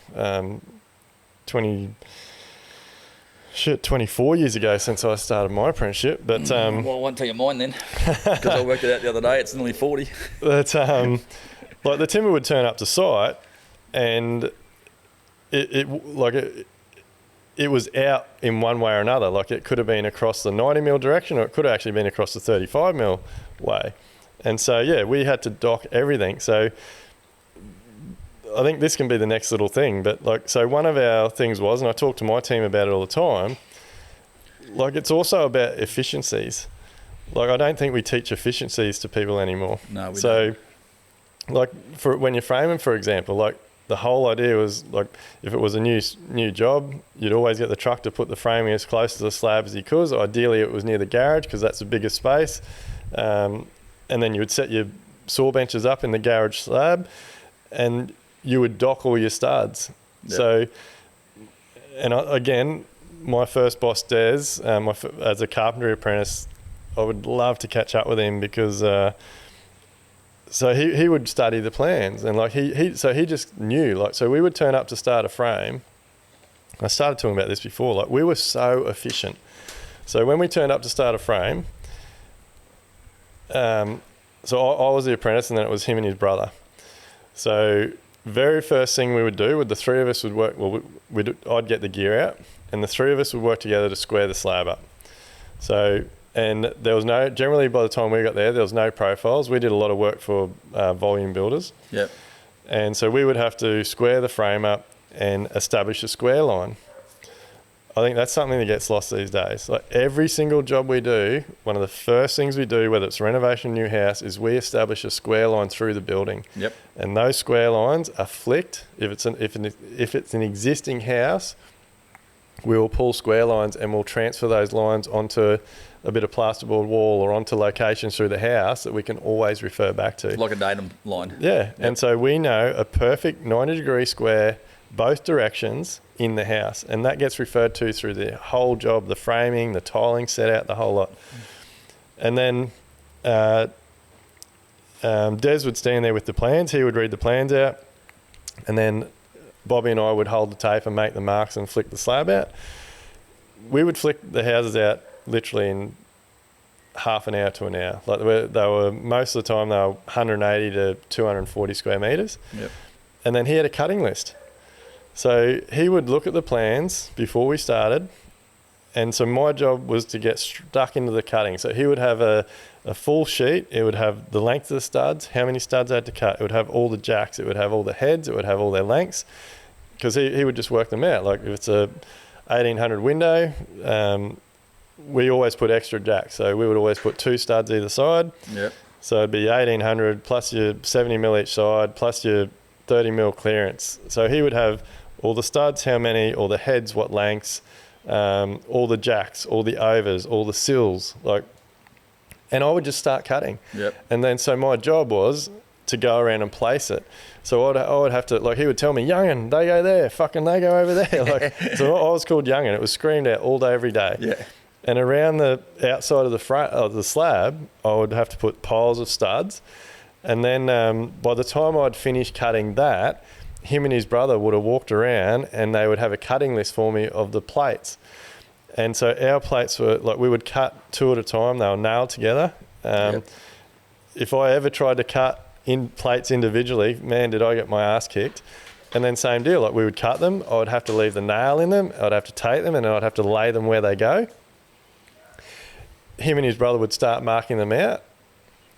24 years ago since I started my apprenticeship. But well, I won't tell you mine then, because I worked it out the other day. It's nearly 40. But like the timber would turn up to site, and it was out in one way or another. Like it could have been across the 90 mil direction, or it could have actually been across the 35 mil way. And so yeah, we had to dock everything. So I think this can be the next little thing, but like, so one of our things was, and I talk to my team about it all the time, like it's also about efficiencies. Like I don't think we teach efficiencies to people anymore. No, we so don't. Like for when you're framing, for example, like the whole idea was like, if it was a new job, you'd always get the truck to put the framing as close to the slab as you could. Ideally it was near the garage because that's the biggest space. And then you would set your saw benches up in the garage slab, and you would dock all your studs. Yep. So, and again, my first boss, Des, as a carpentry apprentice, I would love to catch up with him because, so he would study the plans, and like he just knew, like, so we would turn up to start a frame. I started talking about this before, like we were so efficient. So when we turned up to start a frame, so I was the apprentice, and then it was him and his brother. So very first thing we would do, the three of us would work, well, I'd get the gear out, and the three of us would work together to square the slab up. So, and there was generally by the time we got there was no profiles. We did a lot of work for volume builders. Yep. And so we would have to square the frame up and establish a square line. I think that's something that gets lost these days. Like every single job we do, one of the first things we do, whether it's renovation, new house, is we establish a square line through the building. Yep. And those square lines are flicked. If it's an existing house, we will pull square lines and we'll transfer those lines onto a bit of plasterboard wall or onto locations through the house that we can always refer back to. Like a datum line. Yeah. Yep. And so we know a perfect 90-degree square, both directions in the house, and that gets referred to through the whole job, the framing, the tiling set out, the whole lot. And then Des would stand there with the plans. He would read the plans out, and then Bobby and I would hold the tape and make the marks and flick the slab out. We would flick the houses out literally in half an hour to an hour. Like they were most of the time they were 180 to 240 square meters. Yep. And then he had a cutting list. So he would look at the plans before we started, and so my job was to get stuck into the cutting. So he would have a full sheet. It would have the length of the studs, how many studs I had to cut. It would have all the jacks. It would have all the heads. It would have all their lengths, because he would just work them out. Like if it's a 1800 window, we always put extra jacks. So we would always put 2 studs either side. Yep. So it'd be 1800 plus your 70 mil each side plus your 30 mil clearance. So he would have all the studs, how many, all the heads, what lengths, all the jacks, all the overs, all the sills, and I would just start cutting. Yep. And then so my job was to go around and place it. So I would have to, like, he would tell me, "Young'un, they go there, fucking they go over there." Like, so I was called Young'un. It was screamed out all day, every day. Yeah. And around the outside of the front of the slab, I would have to put piles of studs. And then by the time I'd finished cutting that, him and his brother would have walked around and they would have a cutting list for me of the plates. And so our plates were like, we would cut 2 at a time. They were nailed together. Yep. If I ever tried to cut in plates individually, man, did I get my ass kicked. And then same deal, like we would cut them. I would have to leave the nail in them. I'd have to take them, and then I'd have to lay them where they go. Him and his brother would start marking them out.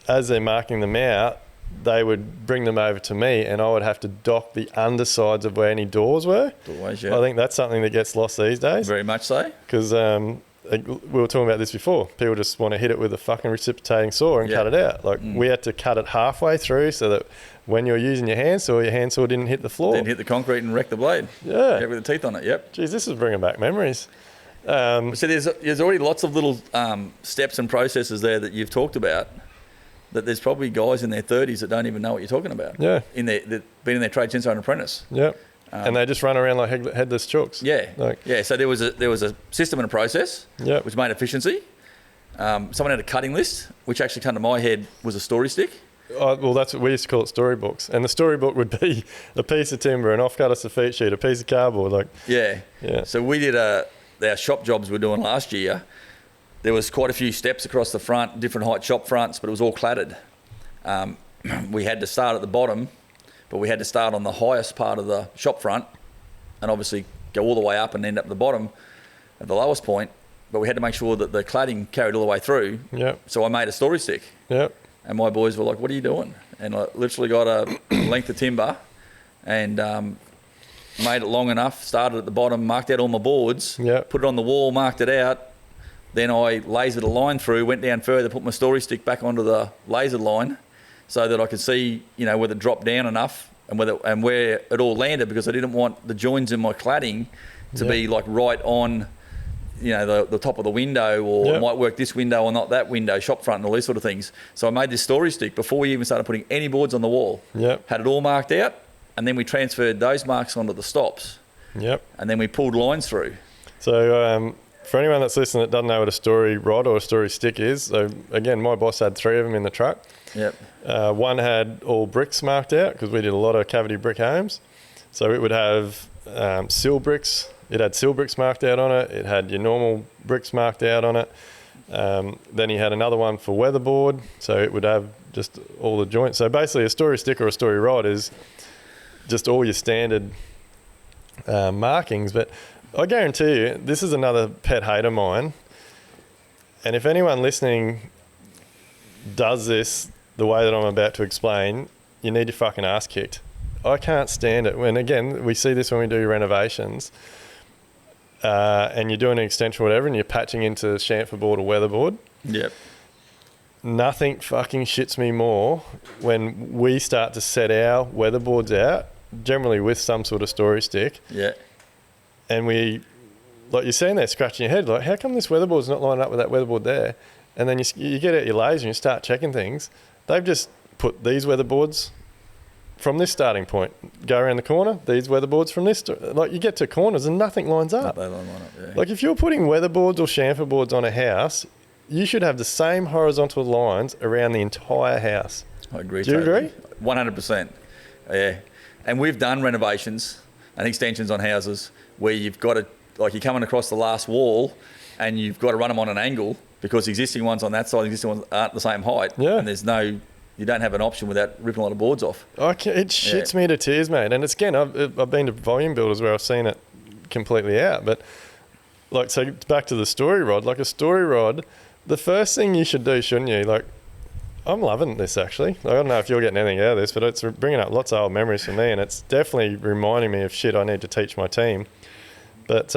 As they're marking them out, they would bring them over to me, and I would have to dock the undersides of where any doors were. Doorways, yeah. I think that's something that gets lost these days. Very much so. Because we were talking about this before. People just want to hit it with a fucking reciprocating saw and cut it out. Like we had to cut it halfway through so that when you're using your hand saw, your hand saw didn't hit the floor. Didn't hit the concrete and wreck the blade. Yeah. With the teeth on it, yep. Geez, this is bringing back memories. So there's already lots of little steps and processes there that you've talked about, that there's probably guys in their 30s that don't even know what you're talking about. Yeah. They've been in their trade since they're an apprentice. Yep. And they just run around like headless chooks. Yeah. So there was a system and a process, which made efficiency. Someone had a cutting list, which actually came to my head was a story stick. Well, that's what we used to call it, storybooks. And the storybook would be a piece of timber, an off-cut acephate sheet, a piece of cardboard. Like, Yeah. So we did our shop jobs we were doing last year. There was quite a few steps across the front, different height shop fronts, but it was all cladded. We had to start at the bottom, but we had to start on the highest part of the shop front and obviously go all the way up and end up at the bottom at the lowest point. But we had to make sure that the cladding carried all the way through. Yep. So I made a story stick. Yep. And my boys were like, what are you doing? And I literally got a length of timber and made it long enough, started at the bottom, marked out all my boards, Yep. put it on the wall, marked it out. Then I lasered a line through, went down further, put my story stick back onto the laser line so that I could see, whether it dropped down enough and where it all landed, because I didn't want the joins in my cladding to be like right on the top of the window, or it might work this window or not that window, shop front and all these sort of things. So I made this story stick before we even started putting any boards on the wall. Yep. Had it all marked out, and then we transferred those marks onto the stops. Yep. And then we pulled lines through. So for anyone that's listening that doesn't know what a story rod or a story stick is, so again, my boss had 3 of them in the truck. Yep. One had all bricks marked out because we did a lot of cavity brick homes. So it would have sill bricks. It had sill bricks marked out on it. It had your normal bricks marked out on it. Then he had another one for weatherboard. So it would have just all the joints. So basically a story stick or a story rod is just all your standard markings. But I guarantee you, this is another pet hate of mine. And if anyone listening does this the way that I'm about to explain, you need your fucking ass kicked. I can't stand it. When, again, we see this when we do renovations, and you're doing an extension or whatever, and you're patching into chamfer board or weatherboard. Yep. Nothing fucking shits me more when we start to set our weatherboards out, generally with some sort of story stick. Yeah. And we, like, you're sitting there scratching your head, like, how come this weatherboard's not lining up with that weatherboard there? And then you get out your laser and you start checking things. They've just put these weatherboards from this starting point, go around the corner, these weatherboards from this. Like, you get to corners and nothing lines up. They don't line up, yeah. Like, if you're putting weatherboards or chamfer boards on a house, you should have the same horizontal lines around the entire house. I agree. Do you agree? 100%. Yeah. And we've done renovations and extensions on houses where you've got to, like, you're coming across the last wall and you've got to run them on an angle because the existing ones on that side, the existing ones aren't the same height. Yeah. And you don't have an option without ripping a lot of boards off. It shits me to tears, mate. And it's, again, I've been to volume builders where I've seen it completely out. But, like, so back to the story rod. Like, a story rod, the first thing you should do, shouldn't you? Like, I'm loving this, actually. I don't know if you're getting anything out of this, but it's bringing up lots of old memories for me, and it's definitely reminding me of shit I need to teach my team. But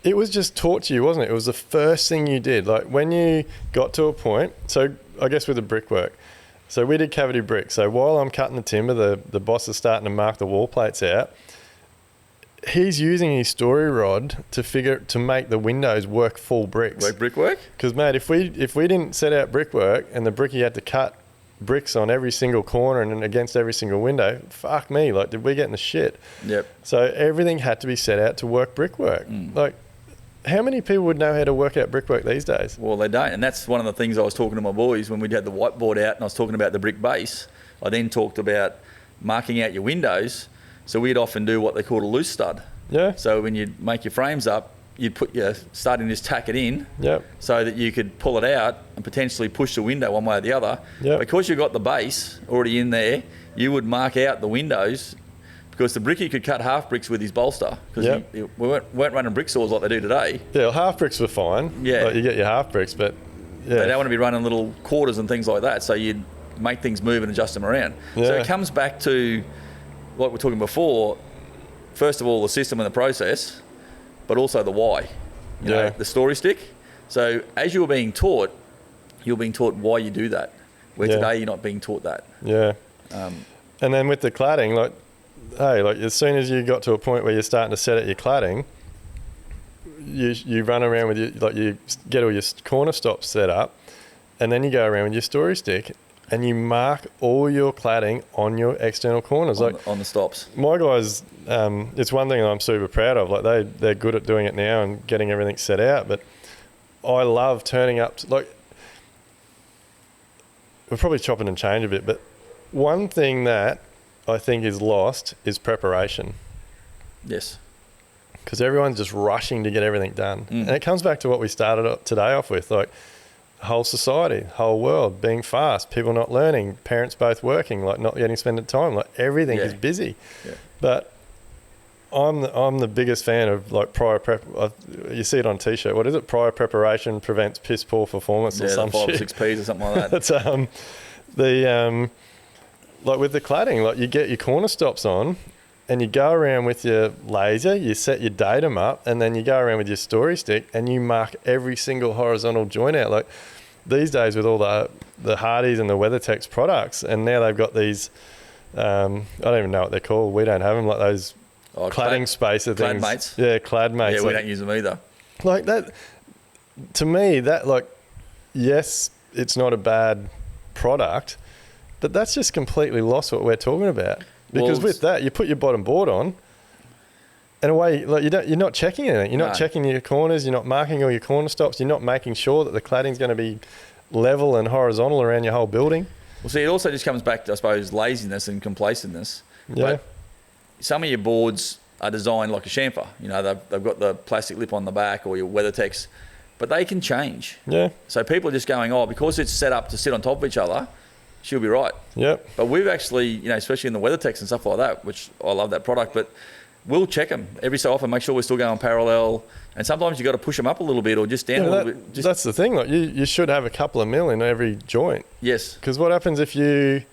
it was just taught to you, wasn't it? It was the first thing you did. Like, when you got to a point, so I guess with the brickwork. So we did cavity brick. So while I'm cutting the timber, the boss is starting to mark the wall plates out. He's using his story rod to make the windows work full bricks. Work brickwork? Because, mate, if we didn't set out brickwork and the brickie had to cut bricks on every single corner and against every single window, fuck me, like, did we get in the shit? Yep. So everything had to be set out to work brickwork. Like, how many people would know how to work out brickwork these days? Well, they don't. And that's one of the things I was talking to my boys when we had the whiteboard out and I was talking about the brick base. I then talked about marking out your windows. So we'd often do what they call a loose stud. Yeah. So when you make your frames up, you'd put your starting just tack it in. Yep. So that you could pull it out and potentially push the window one way or the other. Yep. Because you've got the base already in there, you would mark out the windows because the brickie could cut half bricks with his bolster because we weren't running brick saws like they do today. Yeah, well, half bricks were fine. Yeah. Like, you get your half bricks, but yeah. They don't want to be running little quarters and things like that. So you'd make things move and adjust them around. Yeah. So it comes back to what we were talking before. First of all, the system and the process, but also the why. You know, the story stick. So as you're being taught why you do that. Where today you're not being taught that. Yeah. And then with the cladding, like, hey, like, as soon as you got to a point where you're starting to set out your cladding, you run around with you get all your corner stops set up, and then you go around with your story stick and you mark all your cladding on your external corners, on the stops. My guys, it's one thing that I'm super proud of. Like, they're good at doing it now and getting everything set out. But I love turning up. we're probably chopping and change a bit, but one thing that I think is lost is preparation. Yes. Because everyone's just rushing to get everything done. And it comes back to what we started today off with, like whole society, whole world being fast, people not learning, parents both working, like not getting spending time, like everything is busy. Yeah. But I'm the biggest fan of like prior prep. You see it on a t-shirt. What is it? Prior preparation prevents piss poor performance or some shit. 5 or 6 P's or something like that. It's like with the cladding, like you get your corner stops on and you go around with your laser, you set your datum up, and then you go around with your story stick and you mark every single horizontal joint out. Like these days with all the Hardys and the WeatherTex products, and now they've got these, I don't even know what they're called. We don't have them, like those cladding spacer things. Mates. Yeah, clad mates. Yeah, we don't use them either. Like that, to me, that like, yes, it's not a bad product, but that's just completely lost what we're talking about. Because with that, you put your bottom board on, and away, like you're not checking anything. You're not checking your corners. You're not marking all your corner stops. You're not making sure that the cladding's going to be level and horizontal around your whole building. Well, see, it also just comes back to, I suppose, laziness and complacentness. Yeah. But some of your boards are designed like a chamfer. You know, they've got the plastic lip on the back or your WeatherTex, but they can change. Yeah. So people are just going, because it's set up to sit on top of each other, she'll be right. Yep. But we've actually, you know, especially in the WeatherTex and stuff like that, which I love that product, but we'll check them every so often, make sure we're still going parallel. And sometimes you've got to push them up a little bit or just down a little bit. That's the thing. Like you should have a couple of mil in every joint. Yes. Because what happens if you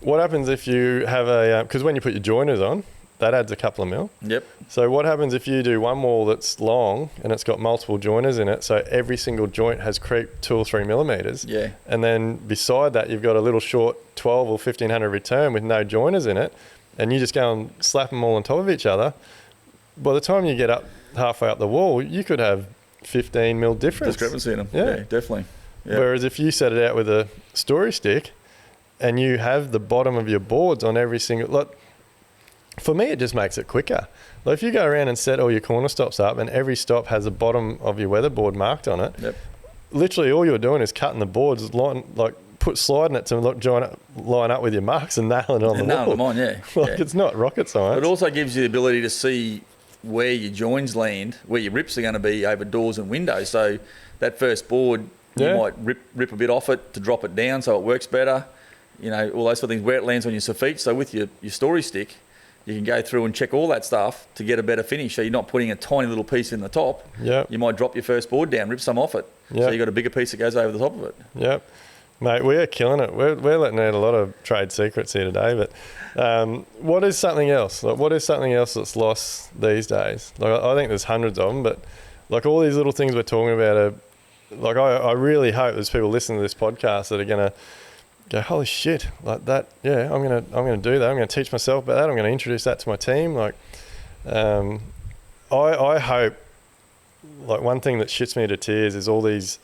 have a, because when you put your joiners on, that adds a couple of mil. Yep. So what happens if you do one wall that's long and it's got multiple joiners in it, so every single joint has creep 2 or 3 millimeters. Yeah. And then beside that, you've got a little short 12 or 1500 return with no joiners in it, and you just go and slap them all on top of each other. By the time you get up halfway up the wall, you could have 15 mil difference. Discrepancy in them. Yeah, definitely. Yeah. Whereas if you set it out with a story stick and you have the bottom of your boards on every single... Like, for me, it just makes it quicker. Like if you go around and set all your corner stops up and every stop has the bottom of your weatherboard marked on it, literally all you're doing is cutting the boards, sliding it to line up with your marks and nailing it on the wall. Nailing them on, yeah. It's not rocket science. But it also gives you the ability to see where your joins land, where your rips are going to be over doors and windows. So that first board, you might rip a bit off it to drop it down so it works better. You know, all those sort of things, where it lands on your soffit. So with your story stick, you can go through and check all that stuff to get a better finish. So you're not putting a tiny little piece in the top. Yep. You might drop your first board down, rip some off it. Yep. So you've got a bigger piece that goes over the top of it. Yep. Mate, we are killing it. We're letting out a lot of trade secrets here today. But what is something else? Like, what is something else that's lost these days? Like, I think there's hundreds of them, but like all these little things we're talking about are, like, I really hope there's people listening to this podcast that are going to go, holy shit, like that. Yeah, I'm gonna do that. I'm gonna teach myself about that. I'm gonna introduce that to my team. Like, I hope, like, one thing that shits me to tears is all these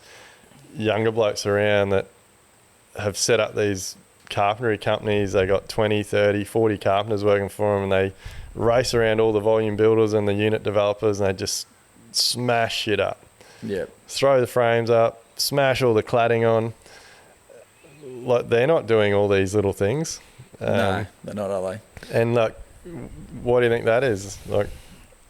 younger blokes around that have set up these carpentry companies. They got 20, 30, 40 carpenters working for them, and they race around all the volume builders and the unit developers, and they just smash shit up. Yeah. Throw the frames up, smash all the cladding on. Like, they're not doing all these little things. No, they're not, are they? And like, what do you think that is? Like,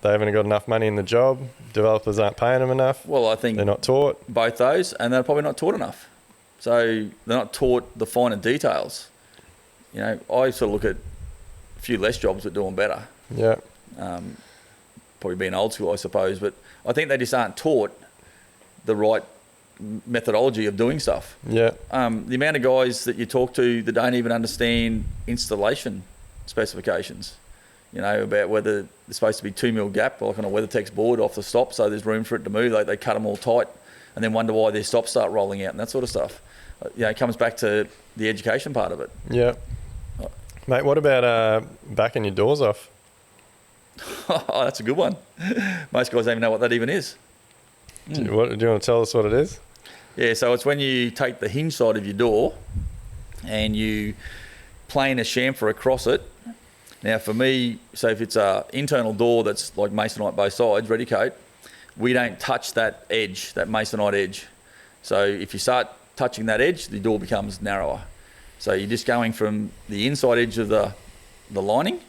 they haven't got enough money in the job. Developers aren't paying them enough. Well, I think they're not taught. Both those, and they're probably not taught enough. So they're not taught the finer details. You know, I sort of look at a few less jobs that do them better. Yeah. Probably being old school, I suppose, but I think they just aren't taught the right methodology of doing stuff. Yeah. The amount of guys that you talk to that don't even understand installation specifications, you know, about whether there's supposed to be 2 mil gap, like on a WeatherTex board off the stop, so there's room for it to move. They cut them all tight and then wonder why their stops start rolling out and that sort of stuff. You know, it comes back to the education part of it. Yeah. Mate, what about backing your doors off? Oh, that's a good one. Most guys don't even know what that even is. Do you want to tell us what it is? Yeah, so it's when you take the hinge side of your door and you plane a chamfer across it. Now for me, so if it's an internal door that's like masonite both sides, ready coat, we don't touch that edge, that masonite edge. So if you start touching that edge, the door becomes narrower. So you're just going from the inside edge of the lining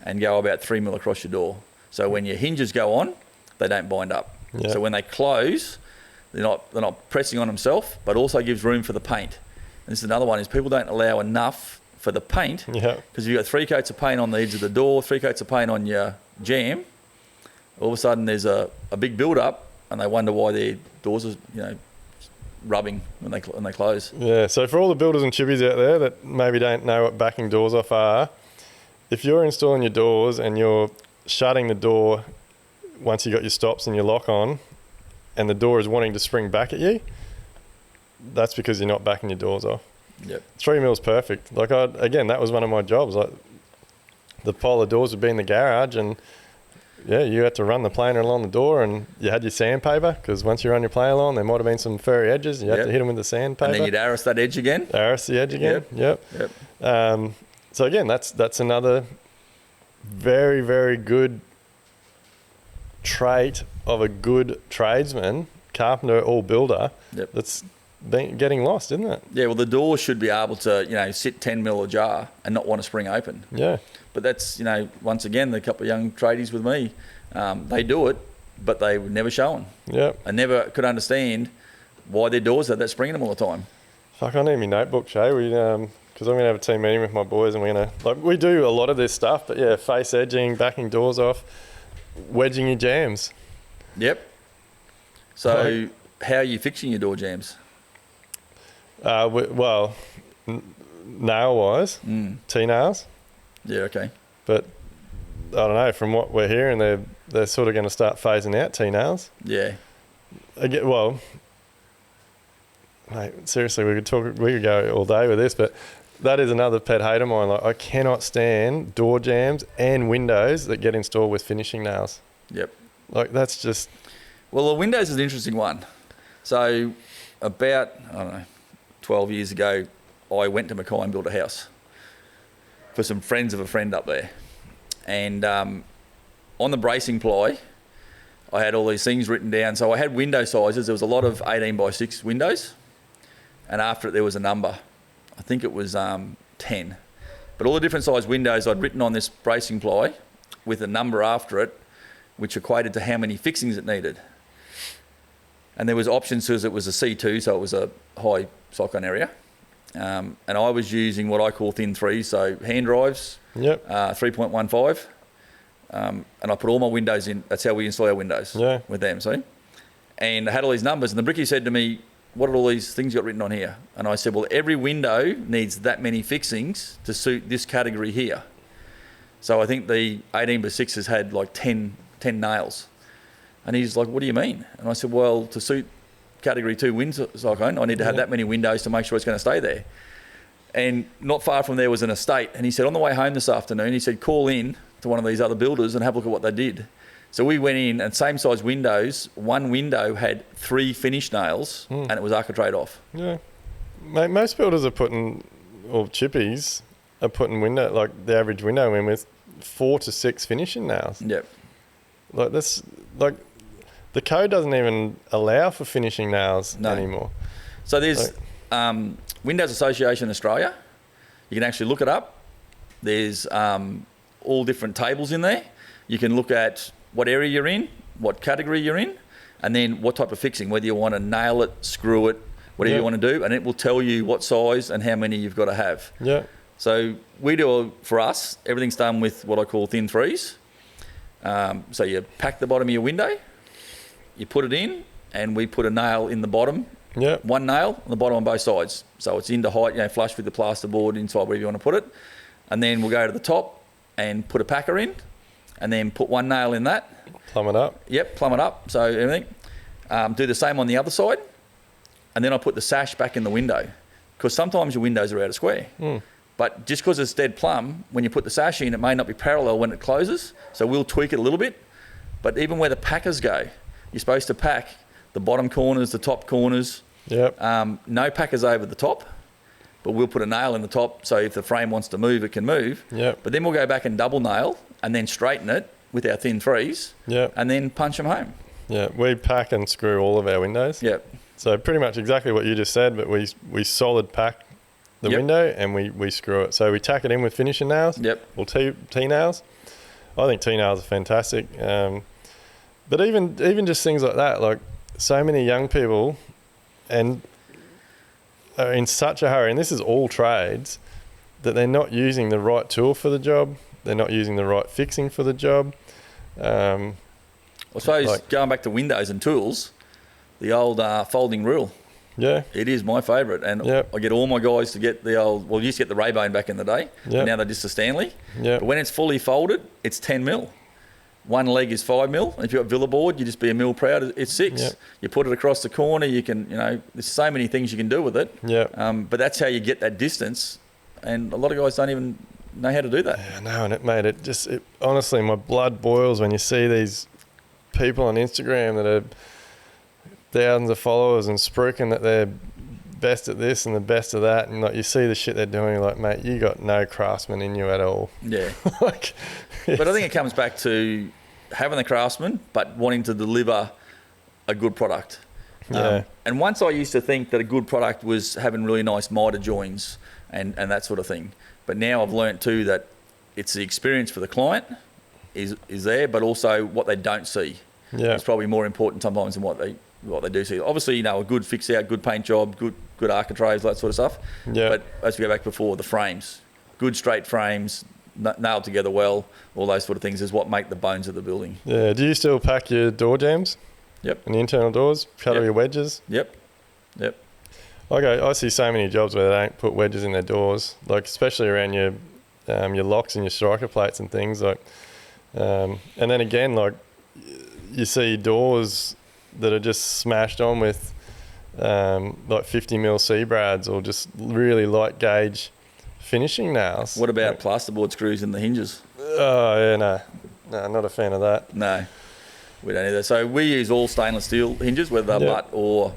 and go about 3 mil across your door. So when your hinges go on, they don't bind up. Yep. So when they close, they're not pressing on themselves, but also gives room for the paint. And this is another one, is people don't allow enough for the paint. Yeah. Because you've got 3 coats of paint on the edge of the door, 3 coats of paint on your jamb. All of a sudden there's a big build up, and they wonder why their doors are, rubbing when they close. Yeah, so for all the builders and chippies out there that maybe don't know what backing doors off are, if you're installing your doors and you're shutting the door once you've got your stops and your lock on, and the door is wanting to spring back at you, that's because you're not backing your doors off. Yep. 3 mil's perfect. Like, again, that was one of my jobs. Like, the pile of doors would be in the garage, and yeah, you had to run the planer along the door, and you had your sandpaper, because once you run your planer along, there might have been some furry edges. You had to hit them with the sandpaper. And then you'd arris that edge again. Arris the edge again. Yep. So again, that's another very, very good trait of a good tradesman, carpenter or builder. Yep. That's getting lost, isn't it? Yeah, well, the door should be able to, sit 10 mil ajar and not want to spring open. Yeah. But that's, once again, the couple of young tradies with me, they do it, but they were never shown. Yeah. I never could understand why their doors had that spring in them all the time. Fuck, I need my notebook, Shay. Because I'm going to have a team meeting with my boys, and we're going to, we do a lot of this stuff, but yeah, face edging, backing doors off, wedging your jams. Yep. So how are you fixing your door jams? Well, nail-wise, T-nails. Yeah, okay. But I don't know, from what we're hearing, they're sort of going to start phasing out T-nails. Yeah. Well, mate, seriously, we could go all day with this, but that is another pet hate of mine. Like, I cannot stand door jams and windows that get installed with finishing nails. Yep. Like, that's just... Well, the windows is an interesting one. So about, 12 years ago, I went to Mackay and built a house for some friends of a friend up there. And on the bracing ply, I had all these things written down. So I had window sizes. There was a lot of 18 by 6 windows. And after it, there was a number. I think it was 10. But all the different size windows I'd written on this bracing ply with a number after it, which equated to how many fixings it needed. And there was options because it was a C2, so it was a high cyclone area. And I was using what I call thin threes, so hand drives, 3.15. And I put all my windows in. That's how we install our windows with them, see? And I had all these numbers, and the brickie said to me, what are all these things you got written on here? And I said, well, every window needs that many fixings to suit this category here. So I think the 18 by 6s had like 10 nails. And he's like, what do you mean? And I said, well, to suit category 2 wind cyclone, I need to have that many windows to make sure it's going to stay there. And not far from there was an estate. And he said, on the way home this afternoon, he said, call in to one of these other builders and have a look at what they did. So we went in, and same size windows, one window had 3 finish nails, and it was architrave off. Yeah. Mate, most builders are putting, or chippies, are putting window, like the average window in with 4 to 6 finishing nails. Yep. Like, that's, like, the code doesn't even allow for finishing nails anymore. So there's Windows Association Australia. You can actually look it up. There's all different tables in there. You can look at what area you're in, what category you're in, and then what type of fixing, whether you want to nail it, screw it, whatever you want to do, and it will tell you what size and how many you've got to have. Yeah. So we do, for us, everything's done with what I call thin threes. So you pack the bottom of your window, you put it in, and we put a nail in the bottom. Yeah. One nail on the bottom on both sides. So it's into height, flush with the plasterboard inside, wherever you want to put it. And then we'll go to the top and put a packer in, and then put one nail in that. Plumb it up. Yep, plumb it up. So everything. Do the same on the other side. And then I put the sash back in the window, because sometimes your windows are out of square. But just because it's dead plumb, when you put the sash in, it may not be parallel when it closes. So we'll tweak it a little bit. But even where the packers go, you're supposed to pack the bottom corners, the top corners. Yep. No packers over the top, but we'll put a nail in the top, so if the frame wants to move, it can move. Yep. But then we'll go back and double nail and then straighten it with our thin threes. Yep. And then punch them home. Yeah, we pack and screw all of our windows. Yep. So pretty much exactly what you just said, but we solid pack the Yep. window and we screw it. So we tack it in with finishing nails. Yep. Or T-nails. I think T-nails are fantastic. But even just things like that, like so many young people and are in such a hurry, and this is all trades, that they're not using the right tool for the job. They're not using the right fixing for the job. I suppose going back to windows and tools, the old folding rule. Yeah. It is my favourite. And Yep. I get all my guys to get the old, well, you used to get the Raybone back in the day. Yep. Now they're just a Stanley. Yep. But when it's fully folded, it's 10 mil. One leg is 5 mil. And if you've got Villa board, you just be a mil proud. It's 6. Yep. You put it across the corner. You can, there's so many things you can do with it. Yep. But that's how you get that distance. And a lot of guys don't even know how to do that. Yeah, no, and it honestly, my blood boils when you see these people on Instagram that are thousands of followers and spruiking that they're best at this and the best of that, and like you see the shit they're doing, like, mate, you got no craftsman in you at all. Yeah. Like, But I think it comes back to having the craftsman, but wanting to deliver a good product. Yeah. And once I used to think that a good product was having really nice miter joins and that sort of thing. But now I've learnt too that it's the experience for the client is there, but also what they don't see. Yeah. It's probably more important sometimes than what they do see. Obviously, a good fix out, good paint job, good architraves, that sort of stuff. Yeah. But as we go back before, the frames, good straight frames, nailed together well, all those sort of things is what make the bones of the building. Yeah. Do you still pack your door jambs? Yep. And the internal doors? Cut all your wedges? Yep. I see so many jobs where they don't put wedges in their doors, like especially around your locks and your striker plates and things. Like, and then again, like you see doors that are just smashed on with like 50 mil C-brads or just really light gauge finishing nails. What about plasterboard screws in the hinges? Oh yeah, no, not a fan of that. No, we don't either. So we use all stainless steel hinges, whether they're butt or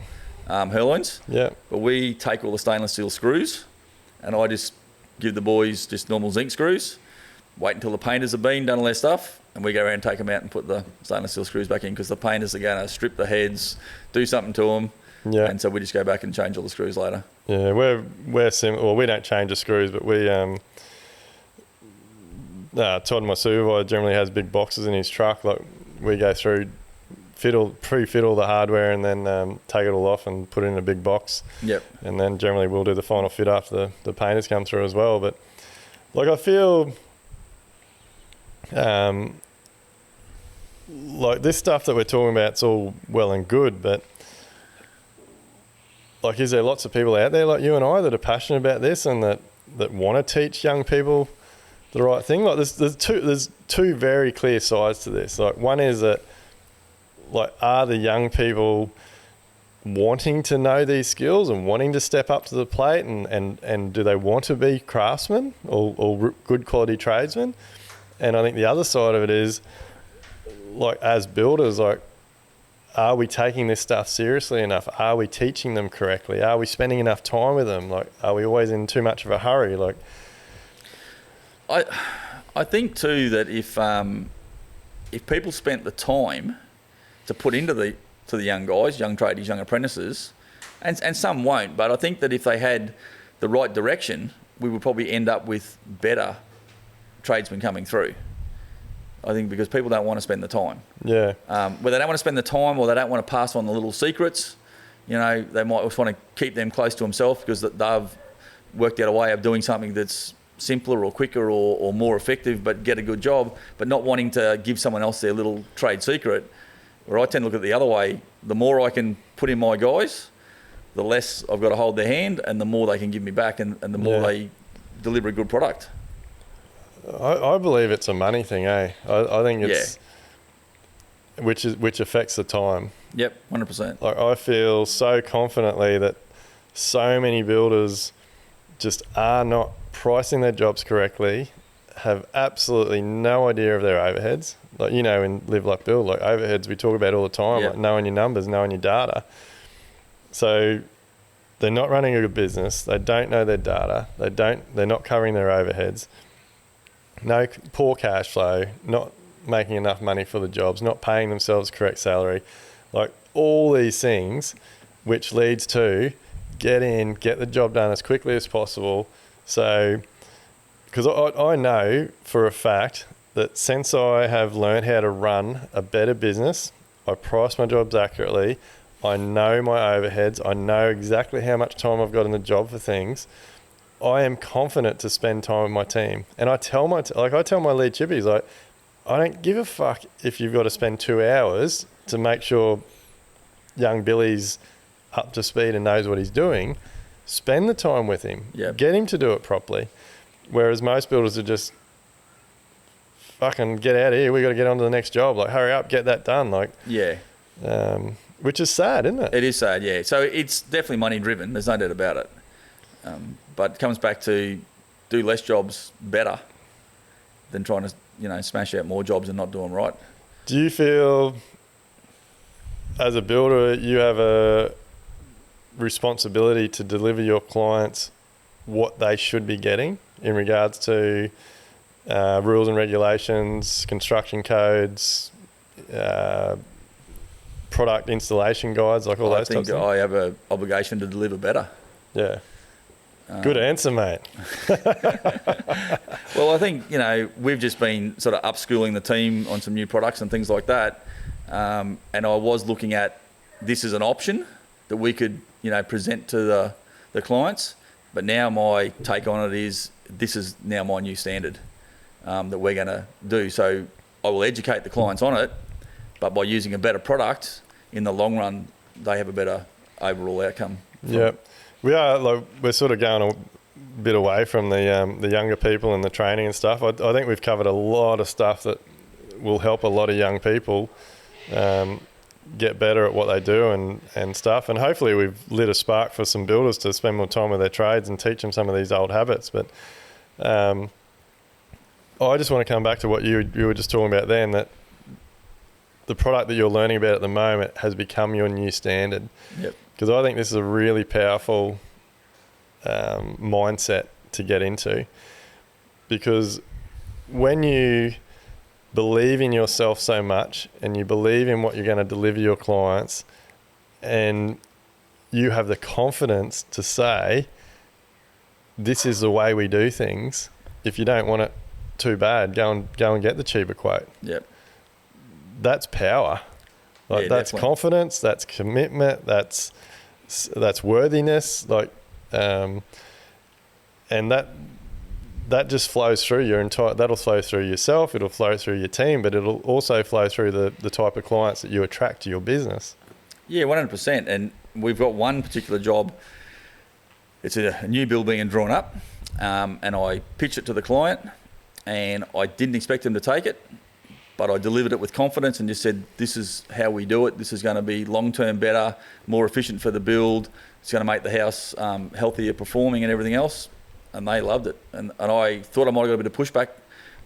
Herloins. Yeah. But we take all the stainless steel screws, and I just give the boys just normal zinc screws. Wait until the painters have done all their stuff, and we go around and take them out and put the stainless steel screws back in, because the painters are going to strip the heads, do something to them. Yeah. And so we just go back and change all the screws later. Yeah, we're similar. Well, we don't change the screws, but we Todd, my supervisor, generally has big boxes in his truck. Like we go through, pre-fit all the hardware, and then take it all off and put it in a big box. Yep. And then generally we'll do the final fit after the painters come through as well. But like I feel, like this stuff that we're talking about, it's all well and good, but like, is there lots of people out there like you and I that are passionate about this and that want to teach young people the right thing? Like there's two very clear sides to this. Like one is that, like, are the young people wanting to know these skills and wanting to step up to the plate, and do they want to be craftsmen or good quality tradesmen? And I think the other side of it is, like, as builders, like, are we taking this stuff seriously enough? Are we teaching them correctly? Are we spending enough time with them? Like, are we always in too much of a hurry? Like, I think too that if people spent the time to put into to the young guys, young tradies, young apprentices, and some won't, but I think that if they had the right direction, we would probably end up with better tradesmen coming through. I think because people don't want to spend the time. yeah, Whether they don't want to spend the time or they don't want to pass on the little secrets, they might just want to keep them close to themselves because they've worked out a way of doing something that's simpler or quicker or more effective, but get a good job, but not wanting to give someone else their little trade secret. Where I tend to look at it the other way, the more I can put in my guys, the less I've got to hold their hand, and the more they can give me back, and the more they deliver a good product. I believe it's a money thing, eh? I think it's which affects the time. Yep, 100%. Like, I feel so confidently that so many builders just are not pricing their jobs correctly, have absolutely no idea of their overheads. Like, in Live Like Build, like, overheads we talk about all the time, Yep. like knowing your numbers, knowing your data. So they're not running a good business. They don't know their data. They're not covering their overheads. No, poor cash flow, not making enough money for the jobs, not paying themselves correct salary, like all these things, which leads to get in, get the job done as quickly as possible. So, because I know for a fact that since I have learned how to run a better business, I price my jobs accurately, I know my overheads, I know exactly how much time I've got in the job for things, I am confident to spend time with my team. And I tell my lead chippies, like, I don't give a fuck if you've got to spend 2 hours to make sure young Billy's up to speed and knows what he's doing. Spend the time with him. Yep. Get him to do it properly. Whereas most builders are just fucking get out of here. We got to get on to the next job. Like, hurry up, get that done. Like, Yeah. Which is sad, isn't it? It is sad, yeah. So it's definitely money driven. There's no doubt about it. But it comes back to do less jobs better than trying to, smash out more jobs and not do them right. Do you feel, as a builder, you have a responsibility to deliver your clients what they should be getting in regards to rules and regulations, construction codes, product installation guides, like all those types of things? I have an obligation to deliver better. Yeah. Good answer, mate. Well, I think, we've just been sort of upskilling the team on some new products and things like that. And I was looking at this as an option that we could, present to the clients. But now my take on it is this is now my new standard that we're going to do. So I will educate the clients on it, but by using a better product, in the long run, they have a better overall outcome. Yeah. We're sort of going a bit away from the younger people and the training and stuff. I think we've covered a lot of stuff that will help a lot of young people get better at what they do and stuff. And hopefully we've lit a spark for some builders to spend more time with their trades and teach them some of these old habits. But I just want to come back to what you were just talking about then, that the product that you're learning about at the moment has become your new standard. Yep. Because I think this is a really powerful mindset to get into. Because when you believe in yourself so much and you believe in what you're going to deliver your clients, and you have the confidence to say, this is the way we do things. If you don't want it too bad, go and get the cheaper quote. Yep. That's power. Like, Yeah, that's definitely. confidence, that's commitment, that's worthiness, and that just flows through your entire. That'll flow through yourself. It'll flow through your team, but it'll also flow through the type of clients that you attract to your business. Yeah, 100%. And we've got one particular job. It's a new build being drawn up, and I pitched it to the client, and I didn't expect him to take it. But I delivered it with confidence and just said, this is how we do it. This is going to be long-term better, more efficient for the build. It's going to make the house healthier performing and everything else. And they loved it. And I thought I might have got a bit of pushback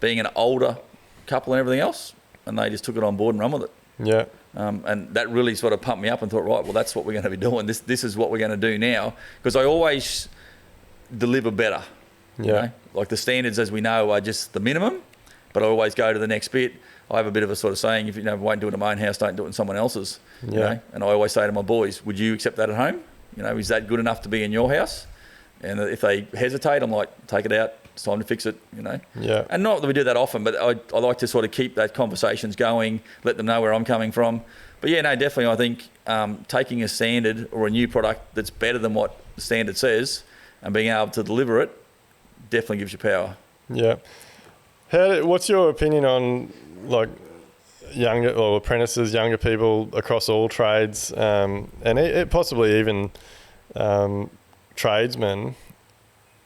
being an older couple and everything else. And they just took it on board and run with it. Yeah. And that really sort of pumped me up and thought, right, well, that's what we're going to be doing. This is what we're going to do now. Because I always deliver better. Yeah. Like the standards, as we know, are just the minimum. But I always go to the next bit. I have a bit of a sort of saying, if you won't do it in my own house, don't do it in someone else's. Yeah. And I always say to my boys, would you accept that at home? Is that good enough to be in your house? And if they hesitate, I'm like, take it out. It's time to fix it, Yeah. And not that we do that often, but I like to sort of keep those conversations going, let them know where I'm coming from. But yeah, no, definitely I think taking a standard or a new product that's better than what the standard says and being able to deliver it definitely gives you power. Yeah. What's your opinion on, like, younger or apprentices, younger people across all trades, and it possibly even tradesmen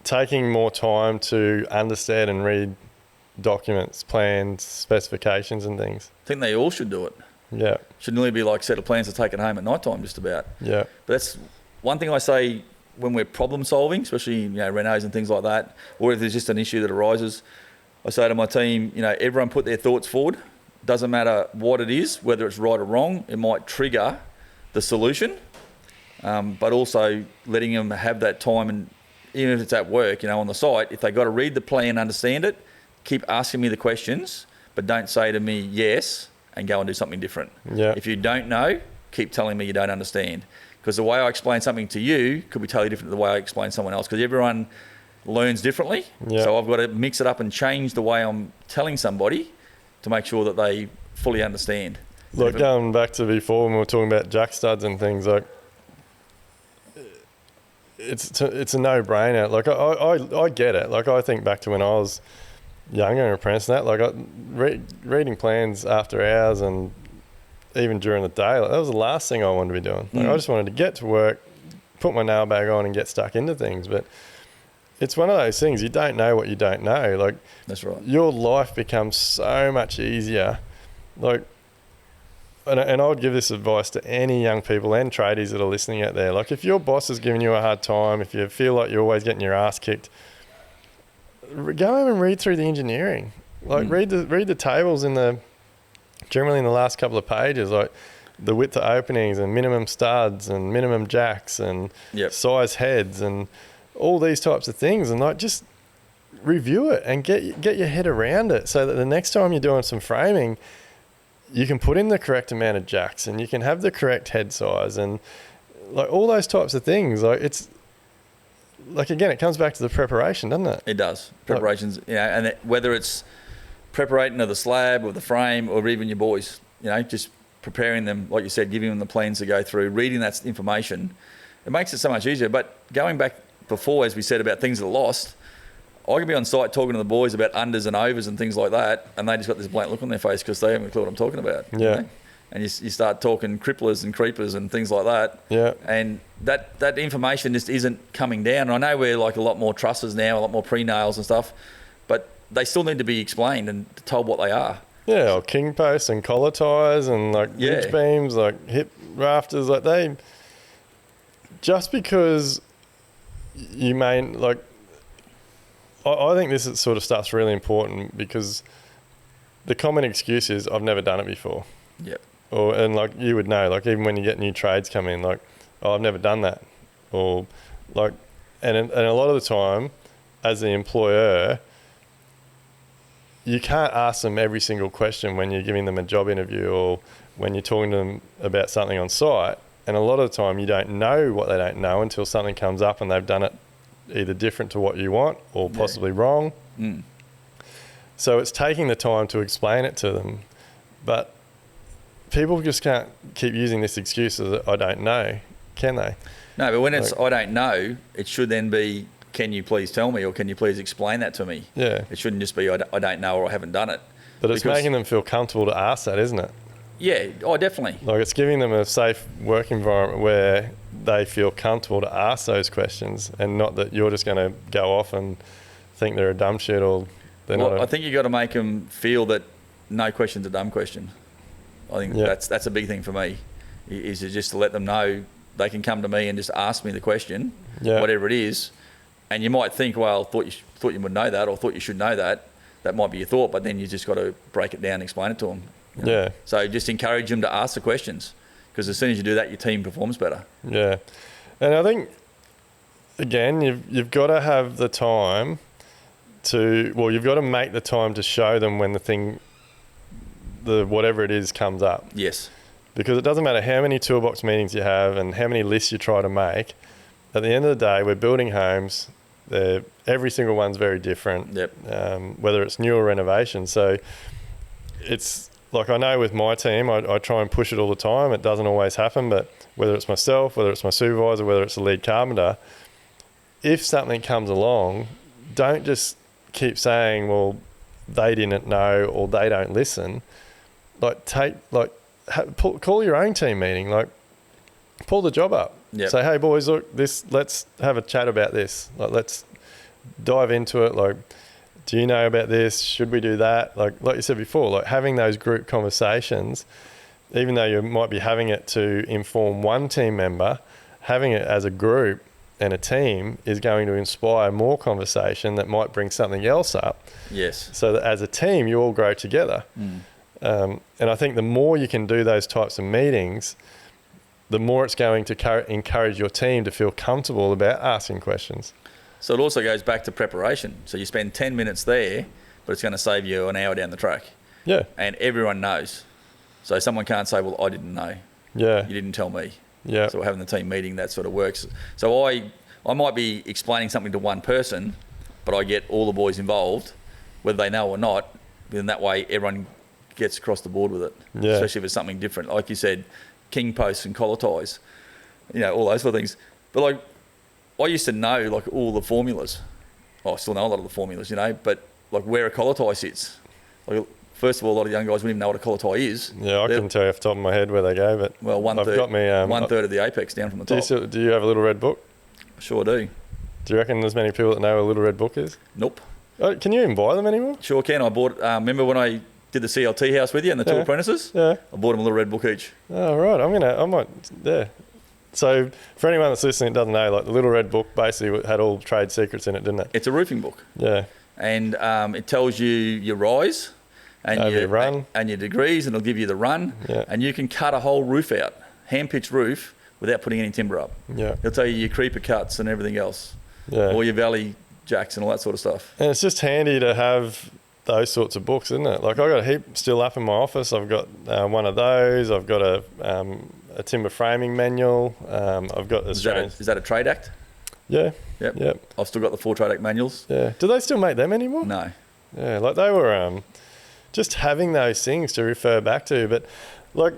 taking more time to understand and read documents, plans, specifications and things? I think they all should do it. Yeah. Should nearly be like a set of plans to take it home at night time, just about. Yeah. But that's one thing I say when we're problem solving, especially renos and things like that, or if there's just an issue that arises. I say to my team, everyone put their thoughts forward. Doesn't matter what it is, whether it's right or wrong, it might trigger the solution. But also letting them have that time, and even if it's at work, on the site, if they got to read the plan and understand it, keep asking me the questions, but don't say to me yes and go and do something different. Yeah. If you don't know, keep telling me you don't understand. Because the way I explain something to you could be totally different to the way I explain to someone else, because everyone learns differently. Yeah. So I've got to mix it up and change the way I'm telling somebody to make sure that they fully understand. Like going back to before when we were talking about jack studs and things, like it's a no-brainer. Like I get it. Like I think back to when I was younger and apprentice and that, like reading plans after hours and even during the day, like that was the last thing I wanted to be doing. Like I just wanted to get to work, put my nail bag on and get stuck into things. But it's one of those things, you don't know what you don't know. Like that's right. Your life becomes so much easier. Like, and I would give this advice to any young people and tradies that are listening out there. Like if your boss is giving you a hard time, if you feel like you're always getting your ass kicked, go home and read through the engineering. Like read the tables generally in the last couple of pages, like the width of openings and minimum studs and minimum jacks and size heads and all these types of things, and like just review it and get your head around it so that the next time you're doing some framing, you can put in the correct amount of jacks and you can have the correct head size and like all those types of things. Like it's like, again, it comes back to the preparation, doesn't it? It does. Preparations, and whether it's preparing of the slab or the frame or even your boys, just preparing them, like you said, giving them the plans to go through, reading that information, it makes it so much easier. But going back before, as we said, about things that are lost, I could be on site talking to the boys about unders and overs and things like that, and they just got this blank look on their face because they haven't a clue what I'm talking about. Yeah. And you start talking cripplers and creepers and things like that. Yeah. And that information just isn't coming down. And I know we're like a lot more trusses now, a lot more pre-nails and stuff, but they still need to be explained and told what they are. Yeah, or king posts and collar ties and like ridge beams, like hip rafters, like they, just because you may, like, I think this sort of stuff's really important because the common excuse is, I've never done it before. Yep. And like you would know, like even when you get new trades come in, like, oh, I've never done that. Or like, and a lot of the time as the employer, you can't ask them every single question when you're giving them a job interview or when you're talking to them about something on site. And a lot of the time you don't know what they don't know until something comes up and they've done it either different to what you want or possibly wrong. So it's taking the time to explain it to them. But people just can't keep using this excuse that I don't know, can they? No, but when it's I don't know, it should then be, can you please tell me, or can you please explain that to me? Yeah. It shouldn't just be I don't know or I haven't done it. But it's making them feel comfortable to ask that, isn't it? Yeah, definitely. Like it's giving them a safe work environment where they feel comfortable to ask those questions and not that you're just going to go off and think they're a dumb shit or they're not. I think you got to make them feel that no question's a dumb question. I think that's a big thing for me, is just to let them know they can come to me and just ask me the question, whatever it is. And you might think, well, thought you would know that, or thought you should know that. That might be your thought, but then you just got to break it down and explain it to them. Yeah. So just encourage them to ask the questions, because as soon as you do that, your team performs better. Yeah. And I think, again, you've got to have the time you've got to make the time to show them when whatever it is comes up. Yes. Because it doesn't matter how many toolbox meetings you have and how many lists you try to make. At the end of the day, we're building homes. Every single one's very different. Yep. Whether it's new or renovation. So it's like, I know with my team, I try and push it all the time. It doesn't always happen, but whether it's myself, whether it's my supervisor, whether it's the lead carpenter, if something comes along, don't just keep saying, well, they didn't know or they don't listen. Call your own team meeting. Like, pull the job up. Yep. Say, hey boys, look, let's have a chat about this. Like, let's dive into it. Like, do you know about this? Should we do that? Like you said before, like having those group conversations, even though you might be having it to inform one team member, having it as a group and a team is going to inspire more conversation that might bring something else up. Yes. So that as a team, you all grow together. And I think the more you can do those types of meetings, the more it's going to encourage your team to feel comfortable about asking questions. So it also goes back to preparation. So you spend 10 minutes there, but it's going to save you an hour down the track. Yeah. And everyone knows. So someone can't say, well, I didn't know. Yeah. You didn't tell me. Yeah. So we're having the team meeting, that sort of works. So I might be explaining something to one person, but I get all the boys involved, whether they know or not. Then that way everyone gets across the board with it, especially if it's something different. Like you said, king posts and collar ties, all those sort of things. But like, I used to know like all the formulas. I still know a lot of the formulas, but like where a collar tie sits. Like, first of all, a lot of young guys wouldn't even know what a collar tie is. Yeah, I couldn't tell you off the top of my head where they go, but I've got me one third of the apex down from the top. Do you have a little red book? Sure do. Do you reckon there's many people that know what a little red book is? Nope. Oh, can you even buy them anymore? Sure can. I bought. Remember when I did the CLT house with you and the two apprentices? Yeah. I bought them a little red book each. Oh right, I might. Yeah. So for anyone that's listening that doesn't know, like the little red book basically had all trade secrets in it, didn't it? It's a roofing book. Yeah. And it tells you your rise and your run and your degrees, and it'll give you the run. Yeah. And you can cut a whole roof out, hand-pitched roof, without putting any timber up. Yeah. It'll tell you your creeper cuts and everything else. Yeah. All your valley jacks and all that sort of stuff. And it's just handy to have those sorts of books, isn't it? Like I've got a heap still up in my office. I've got one of those. I've got a timber framing manual. I've got is that a Trade Act? Yeah. Yep. I've still got the 4 Trade Act manuals. Yeah. Do they still make them anymore? No. Yeah, like they were just having those things to refer back to. But like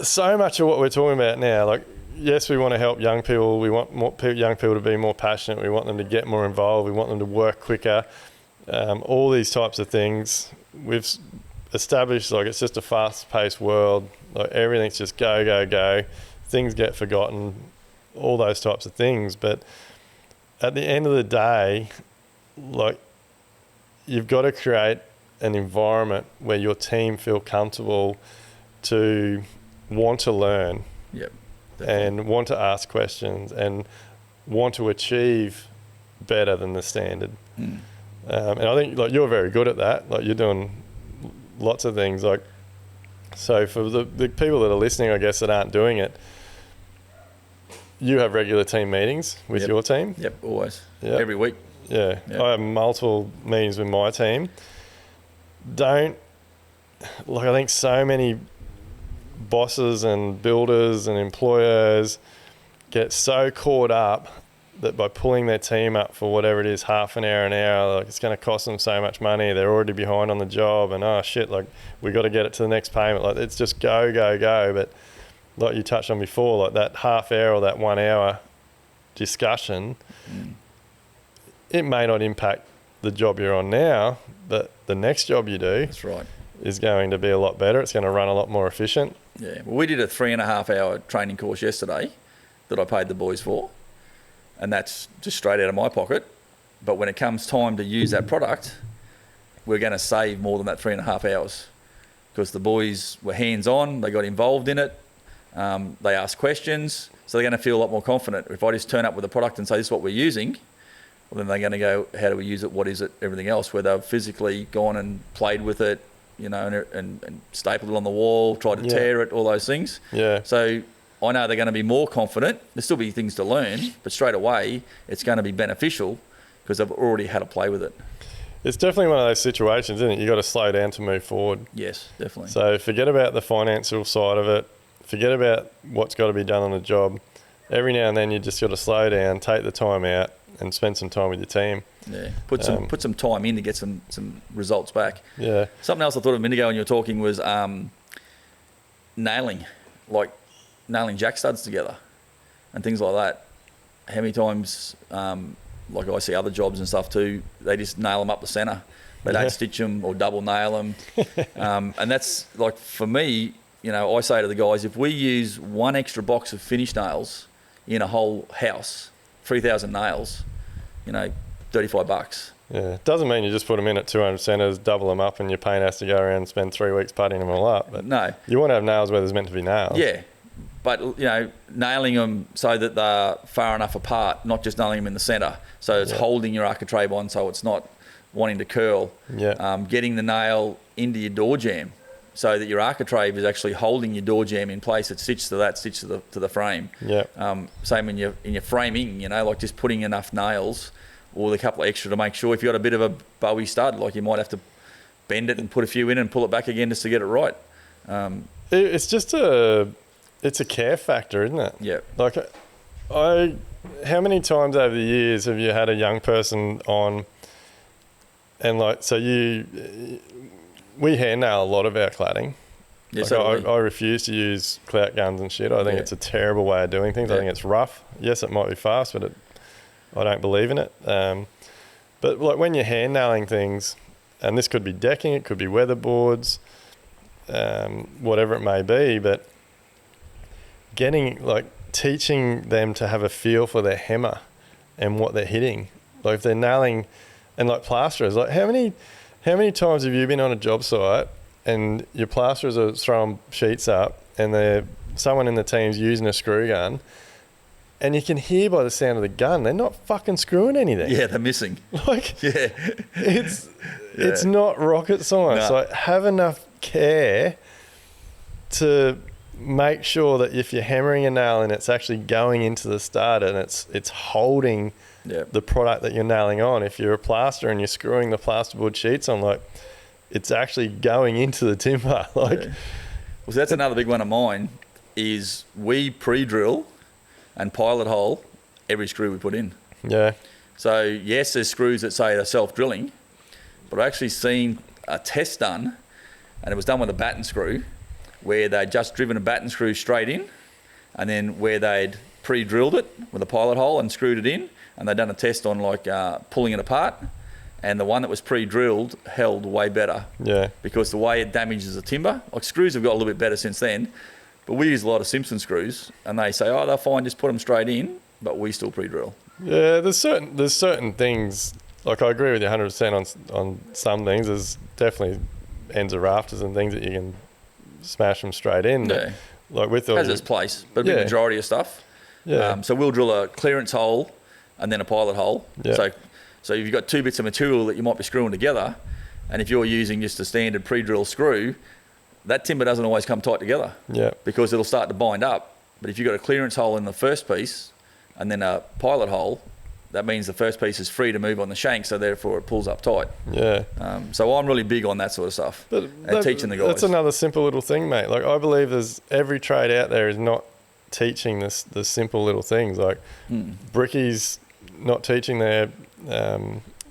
so much of what we're talking about now, like yes, we want to help young people. We want young people to be more passionate. We want them to get more involved. We want them to work quicker. All these types of things. We've established like it's just a fast-paced world. Like everything's just go, go, go. Things get forgotten. All those types of things. But at the end of the day, like you've got to create an environment where your team feel comfortable to want to learn. Yep. And want to ask questions and want to achieve better than the standard. And I think like you're very good at that. Like you're doing lots of things. Like so for the people that are listening, I guess that aren't doing it, you have regular team meetings with your team. Yep, always. Yep. Every week. Yeah, yep. I have multiple meetings with my team. I think so many bosses and builders and employers get so caught up that by pulling their team up for whatever it is, half an hour, like it's going to cost them so much money. They're already behind on the job and oh shit, like we got to get it to the next payment. Like it's just go, go, go. But like you touched on before, like that half hour or that 1 hour discussion, it may not impact the job you're on now, but the next job you do that's right. is going to be a lot better. It's going to run a lot more efficient. Yeah, well, we did a 3.5 hour training course yesterday that I paid the boys for, and that's just straight out of my pocket. But when it comes time to use that product, we're going to save more than that 3.5 hours because the boys were hands-on, they got involved in it, they asked questions, so they're going to feel a lot more confident. If I just turn up with a product and say this is what we're using, well, then they're going to go, how do we use it, what is it, everything else, where they've physically gone and played with it, and stapled it on the wall, tried to tear it, all those things. Yeah. So I know they're going to be more confident. There'll still be things to learn, but straight away it's going to be beneficial because they've already had to play with it. It's definitely one of those situations, isn't it? You've got to slow down to move forward. Yes, definitely. So forget about the financial side of it. Forget about what's got to be done on the job. Every now and then you just got to slow down, take the time out and spend some time with your team. Yeah, put some time in to get some results back. Yeah. Something else I thought of a minute ago when you were talking was nailing jack studs together and things like that. How many times, like I see other jobs and stuff too, they just nail them up the centre. They don't stitch them or double nail them. And that's like, for me, I say to the guys, if we use one extra box of finish nails in a whole house, 3,000 nails, $35. Yeah, doesn't mean you just put them in at 200 centres, double them up, and your paint has to go around and spend 3 weeks putting them all up. But no, you want to have nails where there's meant to be nails. Yeah, but nailing them so that they're far enough apart, not just nailing them in the centre, so it's holding your architrave on, so it's not wanting to curl. Yeah. Getting the nail into your door jamb, so that your architrave is actually holding your door jamb in place. It's stitched to the frame. Yeah. Same in your framing, like just putting enough nails or a couple of extra to make sure if you've got a bit of a bowie stud, like you might have to bend it and put a few in and pull it back again just to get it right. It's just a it's a care factor, isn't it? Yeah. Like, how many times over the years have you had a young person on, and like, so we hand nail a lot of our cladding. Yeah, like I refuse to use clout guns and shit. I think it's a terrible way of doing things. I think it's rough. Yes, it might be fast, but I don't believe in it. But like when you're hand nailing things, and this could be decking, it could be weatherboards, whatever it may be, but teaching them to have a feel for their hammer and what they're hitting. Like if they're nailing, and like plasterers, like how many times have you been on a job site and your plasterers are throwing sheets up and someone in the team's using a screw gun, and you can hear by the sound of the gun, they're not fucking screwing anything. Yeah, they're missing. Like, it's not rocket science. No. Like, have enough care to make sure that if you're hammering a nail and it's actually going into the starter and it's holding the product that you're nailing on. If you're a plasterer and you're screwing the plasterboard sheets on, like, it's actually going into the timber. Like, well, so that's another big one of mine. Is we pre-drill and pilot hole every screw we put in. Yeah. So yes, there's screws that say they're self-drilling, but I've actually seen a test done, and it was done with a batten screw, where they'd just driven a batten screw straight in, and then where they'd pre-drilled it with a pilot hole and screwed it in, and they'd done a test on like pulling it apart, and the one that was pre-drilled held way better. Yeah. Because the way it damages the timber, like screws have got a little bit better since then, but we use a lot of Simpson screws, and they say, oh, they're fine, just put them straight in, but we still pre-drill. Yeah, there's certain things, like I agree with you 100% on some things. There's definitely ends of rafters and things that you can smash them straight in. Yeah. Like with has its place, but a big majority of stuff. Yeah. So we'll drill a clearance hole and then a pilot hole. Yeah. So if you've got two bits of material that you might be screwing together, and if you're using just a standard pre-drill screw, that timber doesn't always come tight together. Yeah. Because it'll start to bind up. But if you've got a clearance hole in the first piece and then a pilot hole, that means the first piece is free to move on the shank, so therefore it pulls up tight. Yeah. So I'm really big on that sort of stuff and teaching the guys. That's another simple little thing, mate. Like I believe there's every trade out there is not teaching the simple little things. Like brickies not teaching their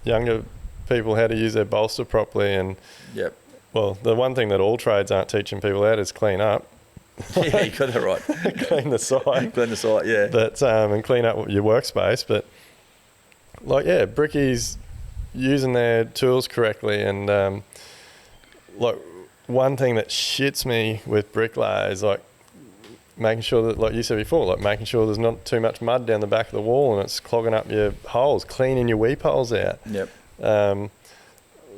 younger people how to use their bolster properly, and well, the one thing that all trades aren't teaching people out is clean up. Yeah, you got that right. Clean the site. Clean the site, yeah. But and clean up your workspace. But like, yeah, brickies using their tools correctly, and like one thing that shits me with bricklayers, like making sure that, like you said before, like making sure there's not too much mud down the back of the wall and it's clogging up your holes, cleaning your weep holes out. Yep.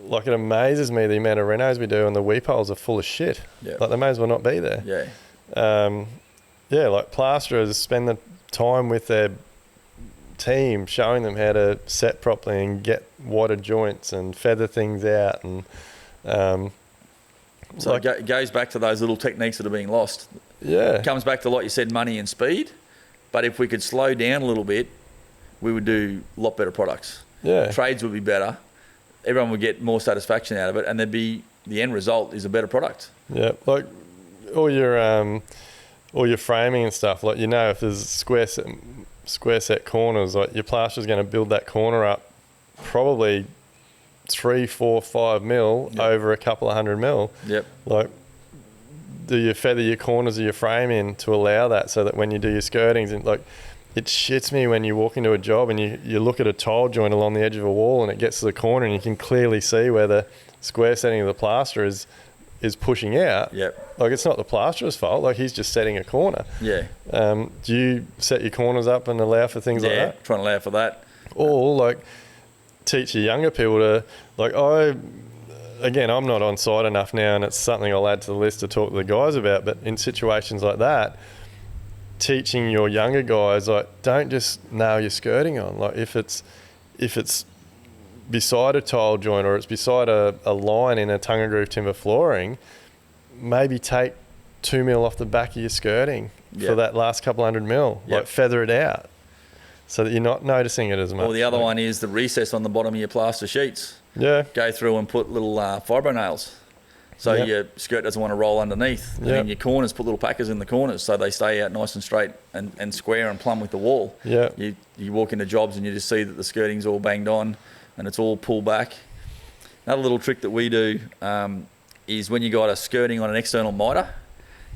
Like it amazes me the amount of renos we do and the weep holes are full of shit. Yep. Like they may as well not be there. Yeah. Yeah, like plasterers spend the time with their team showing them how to set properly and get wider joints and feather things out, and so like, it goes back to those little techniques that are being lost. Yeah. It comes back to, like you said, money and speed. But if we could slow down a little bit, we would do a lot better products. Yeah. Trades would be better. Everyone would get more satisfaction out of it, and the end result is a better product. Yeah. Like all your framing and stuff, like, you know, if there's square set corners, like your plaster's going to build that corner up probably 3, 4, 5 mil over a couple of 100 mil. Yep. Like, do you feather your corners of your frame in to allow that, so that when you do your skirtings, and like, it shits me when you walk into a job and you look at a tile joint along the edge of a wall and it gets to the corner and you can clearly see where the square setting of the plaster is pushing out. Yep. Like, it's not the plasterer's fault. Like, he's just setting a corner. Yeah. Do you set your corners up and allow for things like that? Yeah, try and allow for that. Or like teach your younger people to, like, I'm not on site enough now, and it's something I'll add to the list to talk to the guys about, but in situations like that, teaching your younger guys, like, don't just nail your skirting on. Like, if it's beside a tile joint or it's beside a line in a tongue and groove timber flooring, maybe take 2 mil off the back of your skirting for that last couple 100 mil. Like, feather it out so that you're not noticing it as much. Or the other one is the recess on the bottom of your plaster sheets. Yeah. Go through and put little fibro nails. So your skirt doesn't want to roll underneath. And in your corners, put little packers in the corners so they stay out nice and straight and square and plumb with the wall. Yeah. You walk into jobs and you just see that the skirting's all banged on and it's all pulled back. Another little trick that we do is when you got a skirting on an external miter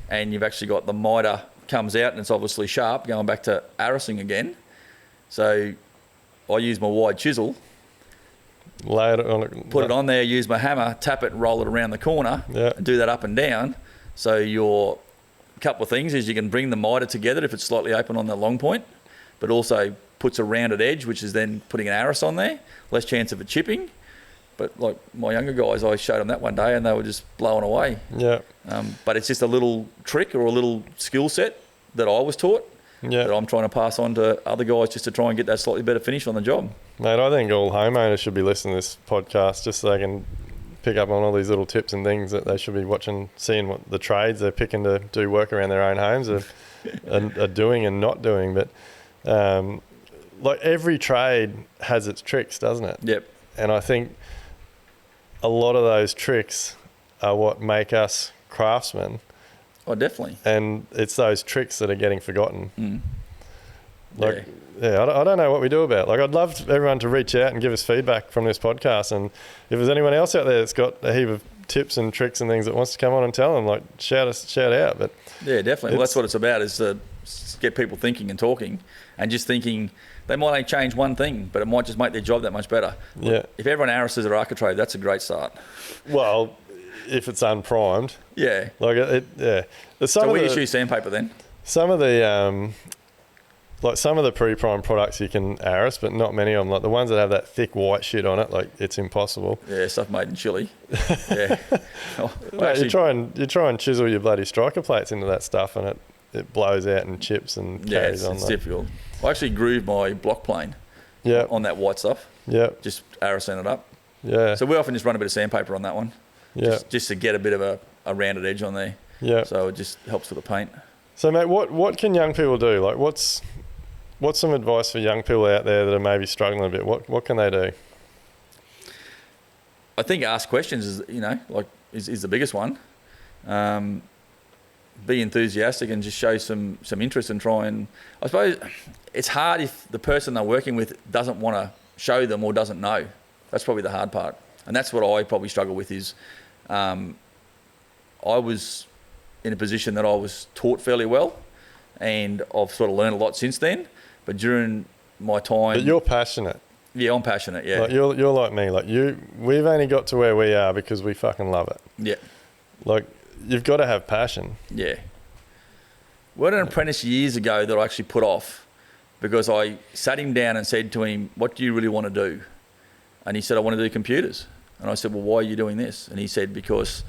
and you've actually got the miter comes out and it's obviously sharp, going back to arrasing again. So I use my wide chisel, lay it on it, put it on there, use my hammer, tap it, roll it around the corner, and do that up and down. So your couple of things is you can bring the miter together if it's slightly open on the long point, but also puts a rounded edge, which is then putting an arras on there, less chance of it chipping. But like my younger guys, I showed them that one day and they were just blowing away. Yeah. But it's just a little trick or a little skill set that I was taught that I'm trying to pass on to other guys just to try and get that slightly better finish on the job. Mate, I think all homeowners should be listening to this podcast just so they can pick up on all these little tips and things that they should be watching, seeing what the trades they're picking to do work around their own homes are doing and not doing. But like every trade has its tricks, doesn't it? Yep. And I think a lot of those tricks are what make us craftsmen. Oh, definitely. And it's those tricks that are getting forgotten. Mm. I don't know what we do about it. Like, I'd love everyone to reach out and give us feedback from this podcast. And if there's anyone else out there that's got a heap of tips and tricks and things that wants to come on and tell them, like, shout out. But yeah, definitely. Well, that's what it's about, is to get people thinking and talking and just thinking. They might only change one thing, but it might just make their job that much better. Yeah. If everyone arrases their architrave, that's a great start. Well, if it's unprimed. Yeah. Like So we just use sandpaper then? Some of the some of the pre-primed products you can arras, but not many of them. Like the ones that have that thick white shit on it, like it's impossible. Yeah, stuff made in Chile. Yeah. Mate, you try and chisel your bloody striker plates into that stuff, and it blows out and chips and carries on. It's difficult. I actually grooved my block plane on that white stuff. Yeah. Just arrasing it up. Yeah. So we often just run a bit of sandpaper on that one. Yeah. Just to get a bit of a rounded edge on there. Yeah. So it just helps with the paint. So mate, what can young people do? Like what's some advice for young people out there that are maybe struggling a bit? What can they do? I think ask questions is the biggest one. Be enthusiastic and just show some interest and try and. I suppose it's hard if the person they're working with doesn't want to show them or doesn't know. That's probably the hard part, and that's what I probably struggle with. Is I was in a position that I was taught fairly well, and I've sort of learned a lot since then. But during my time, but you're passionate. Yeah, I'm passionate. Yeah, like you're like me. Like we've only got to where we are because we fucking love it. Yeah, like. You've got to have passion. Yeah. We had an apprentice years ago that I actually put off because I sat him down and said to him, "What do you really want to do?" And he said, "I want to do computers." And I said, "Well, why are you doing this?" And he said, "Because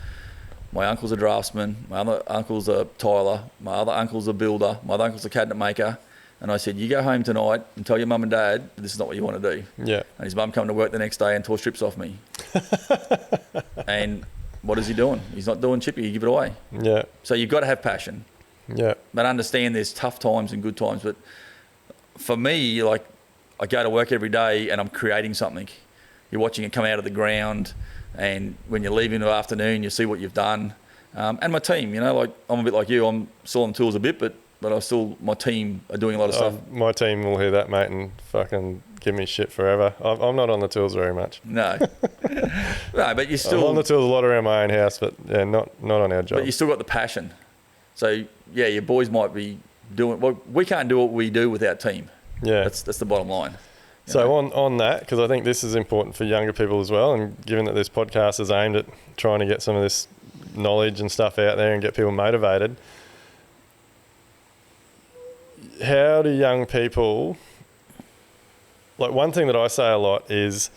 my uncle's a draftsman, my other uncle's a tiler, my other uncle's a builder, my other uncle's a cabinet maker." And I said, "You go home tonight and tell your mum and dad this is not what you want to do." Yeah. And his mum come to work the next day and tore strips off me. And what is he doing? He's not doing chippy, you give it away. Yeah. So you've got to have passion. Yeah. But understand there's tough times and good times. But for me, like, I go to work every day and I'm creating something. You're watching it come out of the ground, and when you leave in the afternoon, you see what you've done. And my team, like, I'm a bit like you. I'm still on tools a bit, but my team are doing a lot of stuff. My team will hear that, mate, and fucking give me shit forever. I'm not on the tools very much. No. No, but you still... I'm on the tools a lot around my own house, but yeah, not on our job. But you still got the passion. So, yeah, your boys might be doing... Well, we can't do what we do without team. Yeah. That's the bottom line. So on that, because I think this is important for younger people as well, and given that this podcast is aimed at trying to get some of this knowledge and stuff out there and get people motivated, how do young people... Like, one thing that I say a lot is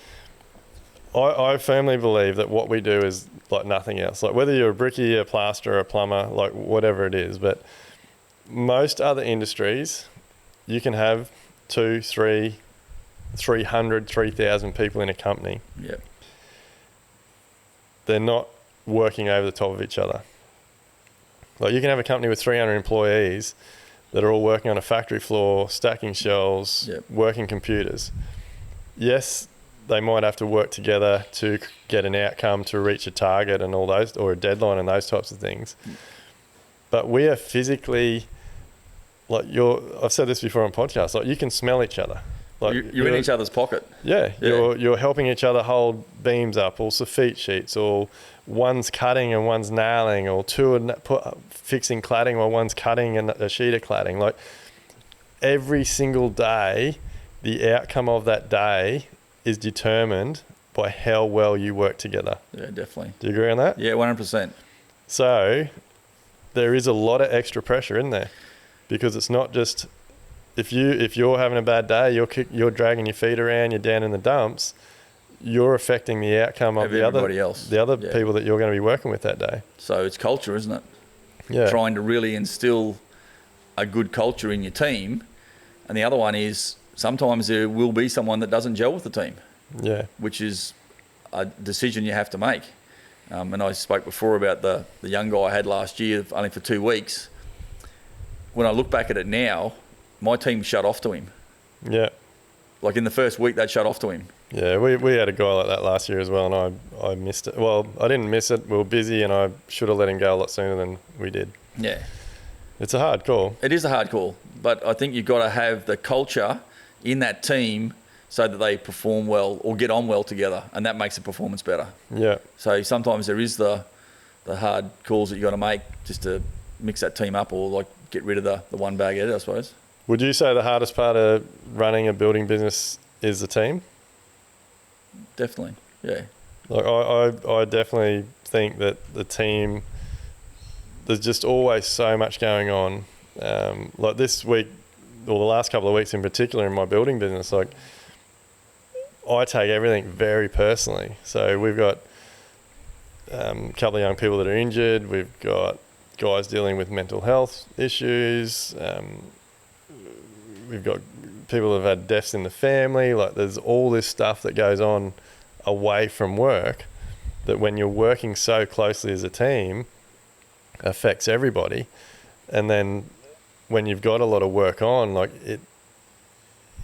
I firmly believe that what we do is like nothing else. Like, whether you're a brickie, a plasterer, a plumber, like whatever it is, but most other industries, you can have 2, 3, 300, 3,000 people in a company. Yeah. They're not working over the top of each other. Like, you can have a company with 300 employees that are all working on a factory floor, stacking shelves, working computers. Yes, they might have to work together to get an outcome, to reach a target and all those, or a deadline and those types of things. But we are physically, like I've said this before on podcasts, like you can smell each other. Like you're in each other's pocket. Yeah, you're helping each other hold beams up, or soffit sheets, or one's cutting and one's nailing, or two are fixing cladding while one's cutting and a sheet of cladding. Like every single day, the outcome of that day is determined by how well you work together. Yeah, definitely. Do you agree on that? Yeah, 100%. So there is a lot of extra pressure in there, because it's not just if you're having a bad day, you're dragging your feet around, you're down in the dumps, you're affecting the outcome of everybody else, the other people that you're going to be working with that day. So it's culture, isn't it? Yeah. Trying to really instill a good culture in your team. And the other one is sometimes there will be someone that doesn't gel with the team. Yeah. Which is a decision you have to make. And I spoke before about the young guy I had last year, only for 2 weeks. When I look back at it now, my team shut off to him. Yeah. Like in the first week, they'd shut off to him. Yeah, we had a guy like that last year as well, and I missed it. Well, I didn't miss it. We were busy, and I should have let him go a lot sooner than we did. Yeah. It's a hard call. It is a hard call, but I think you've got to have the culture in that team so that they perform well or get on well together, and that makes the performance better. Yeah. So sometimes there is the hard calls that you got to make just to mix that team up, or like get rid of the one bag head, I suppose. Would you say the hardest part of running a building business is the team? Definitely, yeah. Like I definitely think that the team, there's just always so much going on. Like this week, or the last couple of weeks in particular in my building business, like I take everything very personally. So we've got a couple of young people that are injured. We've got guys dealing with mental health issues. We've got people that have had deaths in the family. Like there's all this stuff that goes on away from work that when you're working so closely as a team affects everybody. And then when you've got a lot of work on, like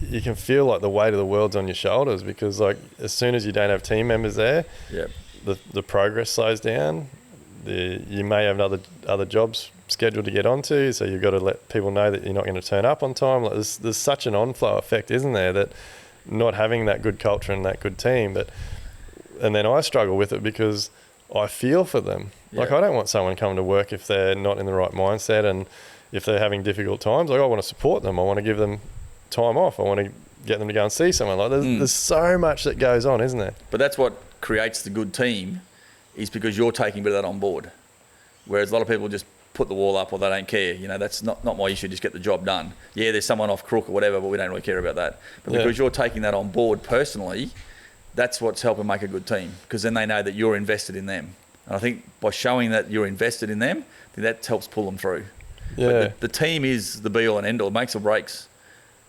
you can feel like the weight of the world's on your shoulders, because like as soon as you don't have team members there, yep, the progress slows down. You may have other jobs scheduled to get onto, so you've got to let people know that you're not going to turn up on time. Like there's such an on-flow effect, isn't there, that not having that good culture and that good team. And then I struggle with it because I feel for them. Yeah. Like I don't want someone coming to work if they're not in the right mindset, and if they're having difficult times. Like I want to support them. I want to give them time off. I want to get them to go and see someone. Like there's so much that goes on, isn't there? But that's what creates the good team, is because you're taking a bit of that on board. Whereas a lot of people just put the wall up, or they don't care. You know, that's not my issue, just get the job done. Yeah, there's someone off crook or whatever, but we don't really care about that. But because you're taking that on board personally, that's what's helping make a good team, because then they know that you're invested in them. And I think by showing that you're invested in them, that helps pull them through. Yeah. But the team is the be all and end all. It makes or breaks.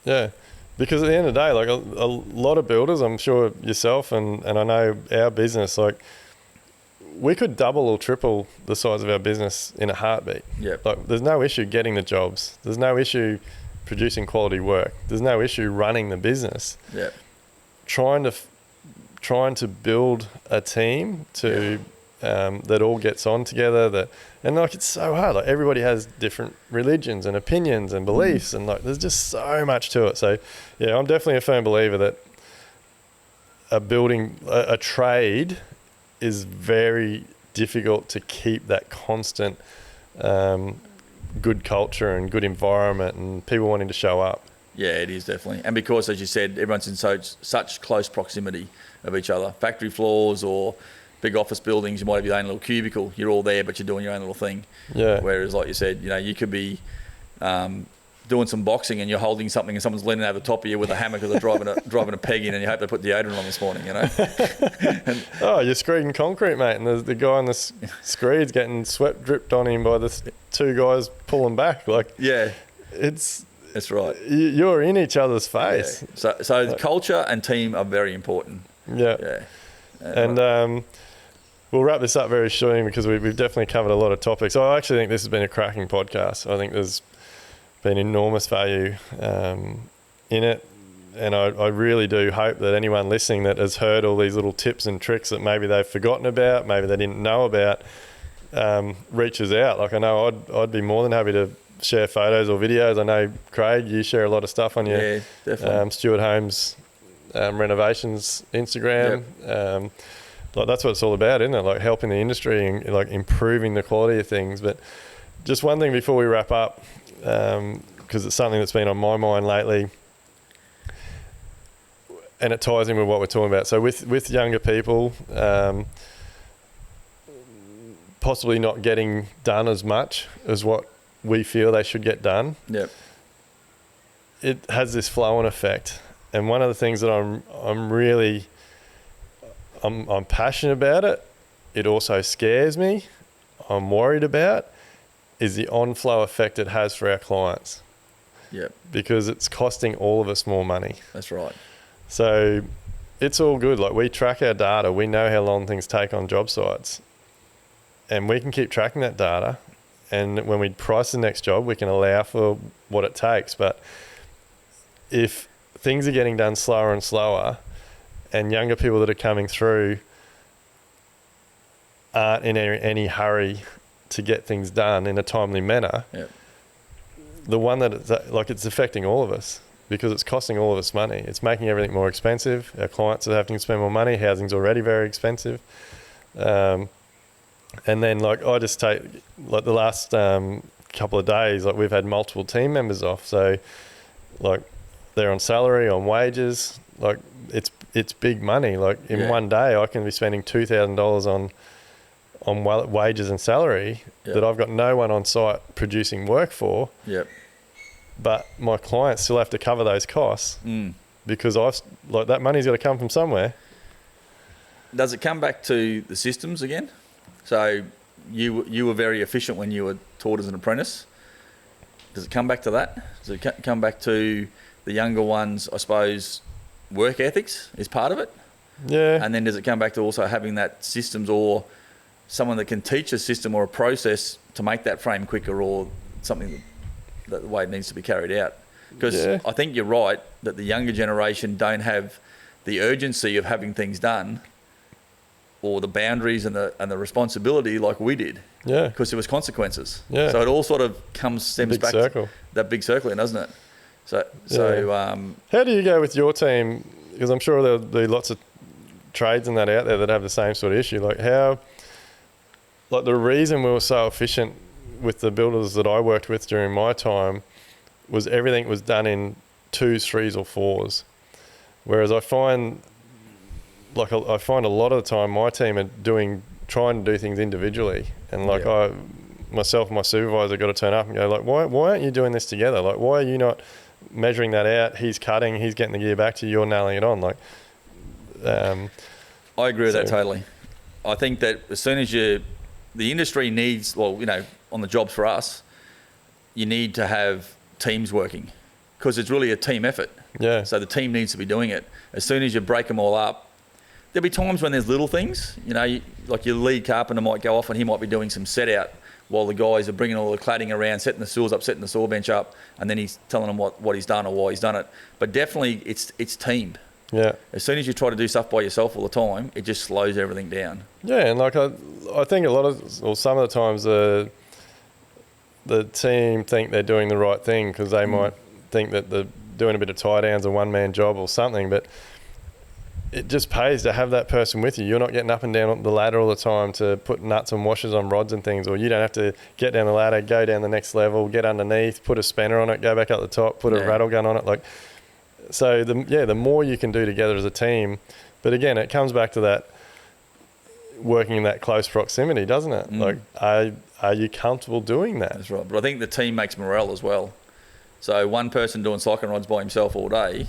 Yeah. Because at the end of the day, like a lot of builders, I'm sure yourself and I know our business, like we could double or triple the size of our business in a heartbeat. Yep. Like there's no issue getting the jobs. There's no issue producing quality work. There's no issue running the business. Yep. Trying to build a team that all gets on together, and like it's so hard. Like everybody has different religions and opinions and beliefs, and like there's just so much to it. So yeah, I'm definitely a firm believer that a trade is very difficult to keep that constant good culture and good environment and people wanting to show up. Yeah, it is definitely. And because, as you said, everyone's in such close proximity of each other. Factory floors or big office buildings, you might have your own little cubicle. You're all there, but you're doing your own little thing. Yeah. Whereas, like you said, you know, you could be doing some boxing and you're holding something and someone's leaning over the top of you with a hammer because they're driving a peg in, and you hope they put deodorant on this morning, you know. You're screeding concrete, mate, and the guy on the screed's getting sweat dripped on him by the two guys pulling back. Like, yeah, that's right. You're in each other's face. Yeah. So culture and team are very important. Yeah. And we'll wrap this up very soon, because we've definitely covered a lot of topics. I actually think this has been a cracking podcast. I think there's been enormous value in it. and I really do hope that anyone listening that has heard all these little tips and tricks that maybe they've forgotten about, maybe they didn't know about, reaches out. Like I know I'd be more than happy to share photos or videos. I know, Craig, you share a lot of stuff on your Stuart Homes Renovations Instagram. Yep. Like that's what it's all about, isn't it? Like helping the industry and like improving the quality of things. But just one thing before we wrap up, because it's something that's been on my mind lately, and it ties in with what we're talking about. So with younger people, possibly not getting done as much as what we feel they should get done. Yep. It has this flow-on effect. And one of the things that I'm really passionate about it also scares me, I'm worried about, is the on-flow effect it has for our clients. Yep. Because it's costing all of us more money. That's right. So it's all good. Like we track our data. We know how long things take on job sites. And we can keep tracking that data. And when we price the next job, we can allow for what it takes. But if things are getting done slower and slower, and younger people that are coming through aren't in any hurry to get things done in a timely manner, yep. The one that it's affecting all of us because it's costing all of us money. It's making everything more expensive. Our clients are having to spend more money. Housing's already very expensive. And then I just take the last couple of days, we've had multiple team members off. So they're on salary, on wages, it's big money. In one day I can be spending $2,000 on wages and salary that I've got no one on site producing work for. Yep. But my clients still have to cover those costs because that money's got to come from somewhere. Does it come back to the systems again? So you were very efficient when you were taught as an apprentice. Does it come back to that? Does it come back to the younger ones, I suppose, work ethics is part of it? Yeah. And then does it come back to also having that systems or someone that can teach a system or a process to make that frame quicker or something that the way it needs to be carried out? Because I think you're right that the younger generation don't have the urgency of having things done or the boundaries and the responsibility like we did. Yeah. Because there was consequences. Yeah. So it all sort of stems back to that big circle, doesn't it? So how do you go with your team? Because I'm sure there'll be lots of trades and that out there that have the same sort of issue. The reason we were so efficient with the builders that I worked with during my time was everything was done in 2s, 3s or 4s. Whereas I find a lot of the time my team are trying to do things individually. And myself and my supervisor got to turn up and go why aren't you doing this together? Why are you not measuring that out? He's cutting, he's getting the gear back to you, you're nailing it on. I agree with that totally. I think that as soon as the industry needs, on the jobs for us, you need to have teams working because it's really a team effort. Yeah. So the team needs to be doing it. As soon as you break them all up, there'll be times when there's little things, like your lead carpenter might go off and he might be doing some set out while the guys are bringing all the cladding around, setting the stools up, setting the saw bench up, and then he's telling them what he's done or why he's done it. But definitely it's teamed. Yeah. As soon as you try to do stuff by yourself all the time, it just slows everything down. Yeah, and I think some of the times the team think they're doing the right thing because they might think that they're doing a bit of tie downs, a one-man job or something, but it just pays to have that person with you. You're not getting up and down the ladder all the time to put nuts and washers on rods and things, or you don't have to get down the ladder, go down the next level, get underneath, put a spanner on it, go back up the top, put a rattle gun on it. So the more you can do together as a team, but again, it comes back to that working in that close proximity, doesn't it? Are you comfortable doing that? That's right. But I think the team makes morale as well. So one person doing cycling rods by himself all day,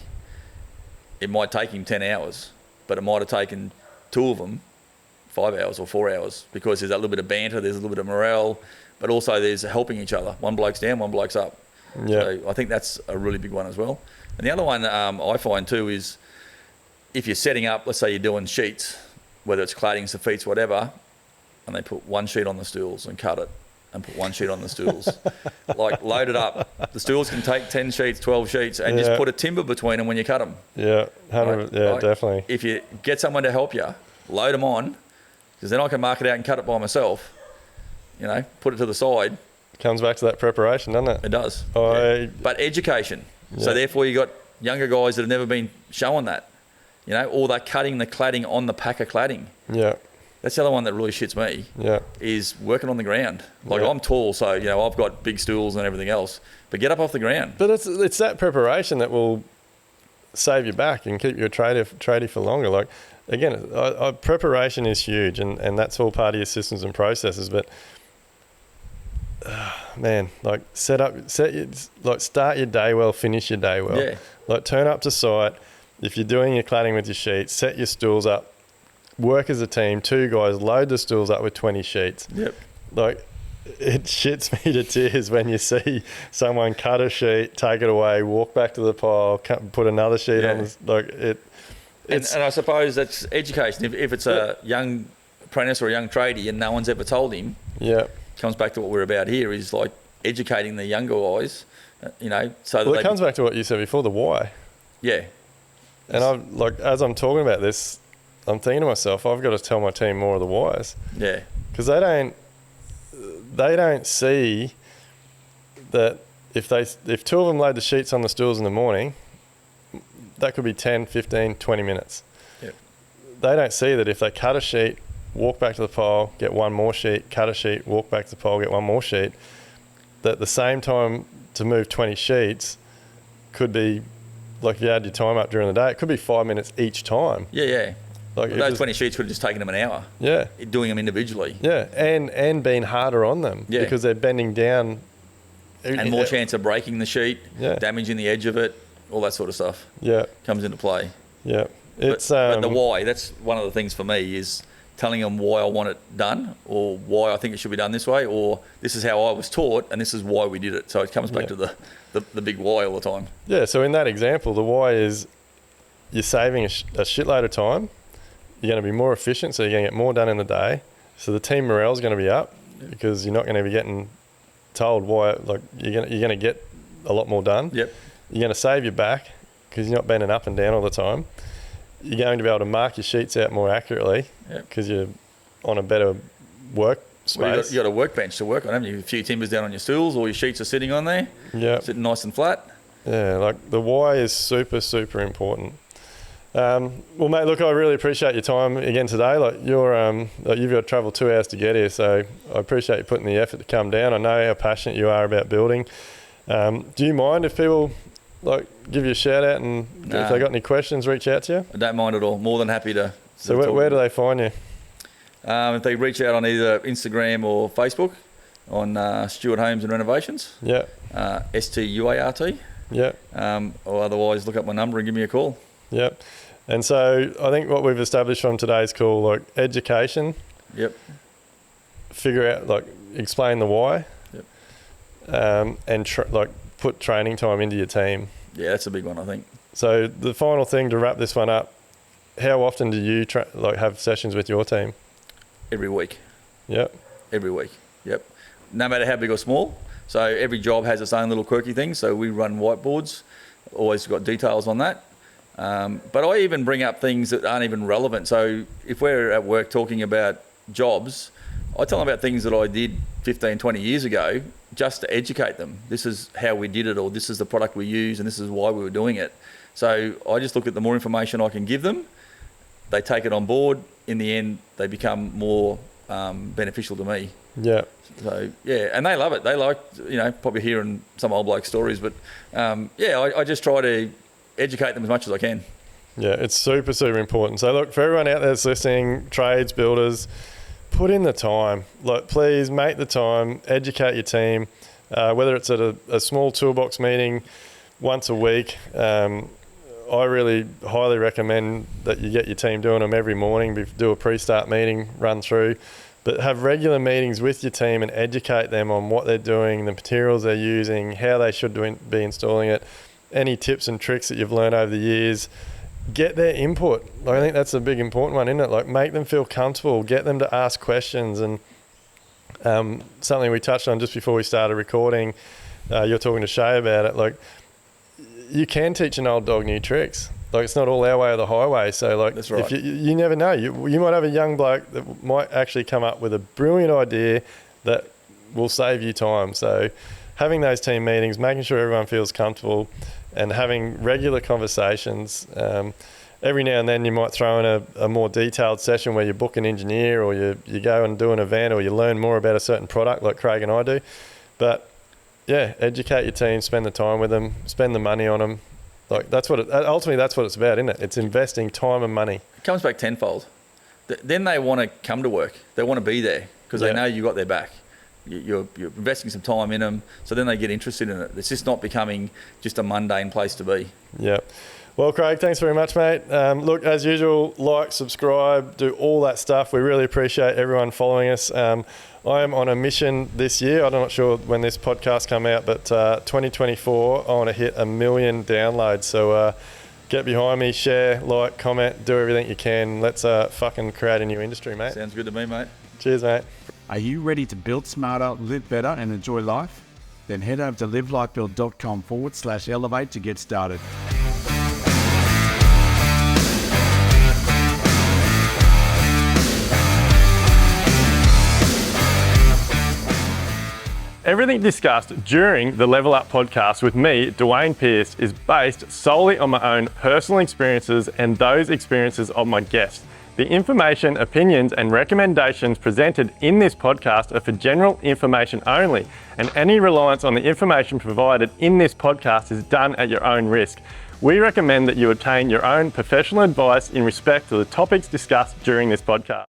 it might take him 10 hours, but it might have taken 2 of them 5 hours or 4 hours because there's that little bit of banter, there's a little bit of morale, but also there's helping each other. One bloke's down, one bloke's up. Yeah. So I think that's a really big one as well. And the other one I find too is if you're setting up, let's say you're doing sheets, whether it's cladding, soffites, whatever, and they put one sheet on the stools and cut it, and put one sheet on the stools. Like, load it up. The stools can take 10 sheets, 12 sheets, and just put a timber between them when you cut them. Yeah, 100, Right? yeah, Like, definitely. if you get someone to help you, load them on, because then I can mark it out and cut it by myself. You know, put it to the side. Comes back to that preparation, doesn't it? It does. But education. Yeah. So therefore you got younger guys that have never been shown that. You know, or they're cutting the cladding on the packer cladding. Yeah. That's the other one that really shits me. Yeah. Is working on the ground. Like, Yeah. I'm tall, so, you know, I've got big stools and everything else. But get up off the ground. But it's that preparation that will save you back and keep you a tradie for longer. Like, again, preparation is huge, and that's all part of your systems and processes. But man, like, start your day well, finish your day well. Yeah. Like, turn up to site. If you're doing your cladding with your sheets, set your stools up. Work as a team. 2 guys, load the stools up with 20 sheets. Yep. Like, it shits me to tears when you see someone cut a sheet, take it away, walk back to the pile, put another sheet on. And I suppose that's education. If it's a young apprentice or a young tradie and no one's ever told him, comes back to what we're about here, is like educating the younger guys, you know. So that it comes back to what you said before, the why. Yeah. And as I'm talking about this, I'm thinking to myself, I've got to tell my team more of the whys. Yeah. Because they don't see that if 2 of them load the sheets on the stools in the morning, that could be 10, 15, 20 minutes. Yep. They don't see that if they cut a sheet, walk back to the pile, get one more sheet, cut a sheet, walk back to the pile, get one more sheet, that the same time to move 20 sheets could be, like, if you add your time up during the day, it could be 5 minutes each time. Yeah. Like, those 20 sheets could have just taken them an hour. Yeah. Doing them individually. Yeah, and being harder on them. Yeah. Because they're bending down. And more chance of breaking the sheet, Yeah. damaging the edge of it, all that sort of stuff. Yeah. Comes into play. Yeah. But the why, that's one of the things for me, is telling them why I want it done, or why I think it should be done this way, or this is how I was taught and this is why we did it. So it comes back to the big why all the time. Yeah, so in that example, the why is you're saving a shitload of time. You're going to be more efficient, so you're going to get more done in the day. So the team morale is going to be up, because you're not going to be getting told why. Like, you're going to get a lot more done. Yep. You're going to save your back, because you're not bending up and down all the time. You're going to be able to mark your sheets out more accurately, because you're on a better work space. Well, you got a workbench to work on, haven't you? A few timbers down on your stools, all your sheets are sitting on there. Yeah. Sitting nice and flat. Yeah, like, the why is super, super important. Well, mate, look, I really appreciate your time again today. Like, you've got to travel 2 hours to get here, so I appreciate you putting the effort to come down. I know how passionate you are about building. Do you mind if people, like, give you a shout out, and if they got any questions, reach out to you? I don't mind at all. More than happy to. So where do they find you? If they reach out on either Instagram or Facebook, on Stuart Homes and Renovations. Yeah. STUART. Yeah. Or otherwise, look up my number and give me a call. Yep. And so I think what we've established from today's call, like, education. Yep. Figure out, like, explain the why. Yep. And put training time into your team. Yeah, that's a big one, I think. So the final thing to wrap this one up, how often do you have sessions with your team? Every week. Yep. Every week. Yep. No matter how big or small. So every job has its own little quirky thing. So we run whiteboards. Always got details on that. But I even bring up things that aren't even relevant. So if we're at work talking about jobs, I tell them about things that I did 15, 20 years ago, just to educate them. This is how we did it, or this is the product we use, and this is why we were doing it. So I just look at the more information I can give them, they take it on board. In the end, they become more beneficial to me. Yeah. So, yeah, and they love it. They like, probably hearing some old bloke stories, but I just try to educate them as much as I can. Yeah, it's super, super important. So look, for everyone out there that's listening, trades, builders, put in the time. Like, please make the time, educate your team, whether it's at a small toolbox meeting once a week. I really highly recommend that you get your team doing them every morning, do a pre-start meeting, run through, but have regular meetings with your team and educate them on what they're doing, the materials they're using, how they should be installing it, any tips and tricks that you've learned over the years. Get their input. Like, I think that's a big important one, isn't it? Like, make them feel comfortable, get them to ask questions, and something we touched on just before we started recording, you're talking to Shay about it, like, you can teach an old dog new tricks. Like, it's not all our way or the highway. So, like, that's right. If you never know. You might have a young bloke that might actually come up with a brilliant idea that will save you time. So having those team meetings, making sure everyone feels comfortable, and having regular conversations. Every now and then you might throw in a more detailed session where you book an engineer, or you go and do an event, or you learn more about a certain product like Craig and I do. But yeah, educate your team, spend the time with them, spend the money on them. Like, that's what ultimately that's what it's about, isn't it? It's investing time and money. It comes back tenfold. Then they want to come to work. They want to be there because they know you got their back. You're investing some time in them, so then they get interested in it. It's just not becoming just a mundane place to be. Yeah. Well, Craig, thanks very much, mate. Look, as usual, like, subscribe, do all that stuff. We really appreciate everyone following us. I am on a mission this year. I'm not sure when this podcast come out, but 2024, I want to hit 1 million downloads. So get behind me, share, like, comment, do everything you can. Let's fucking create a new industry, mate. Sounds good to me, mate. Cheers, mate. Are you ready to build smarter, live better, and enjoy life? Then head over to livelikebuild.com/elevate to get started. Everything discussed during the Level Up podcast with me, Duayne Pearce, is based solely on my own personal experiences and those experiences of my guests. The information, opinions, and recommendations presented in this podcast are for general information only, and any reliance on the information provided in this podcast is done at your own risk. We recommend that you obtain your own professional advice in respect to the topics discussed during this podcast.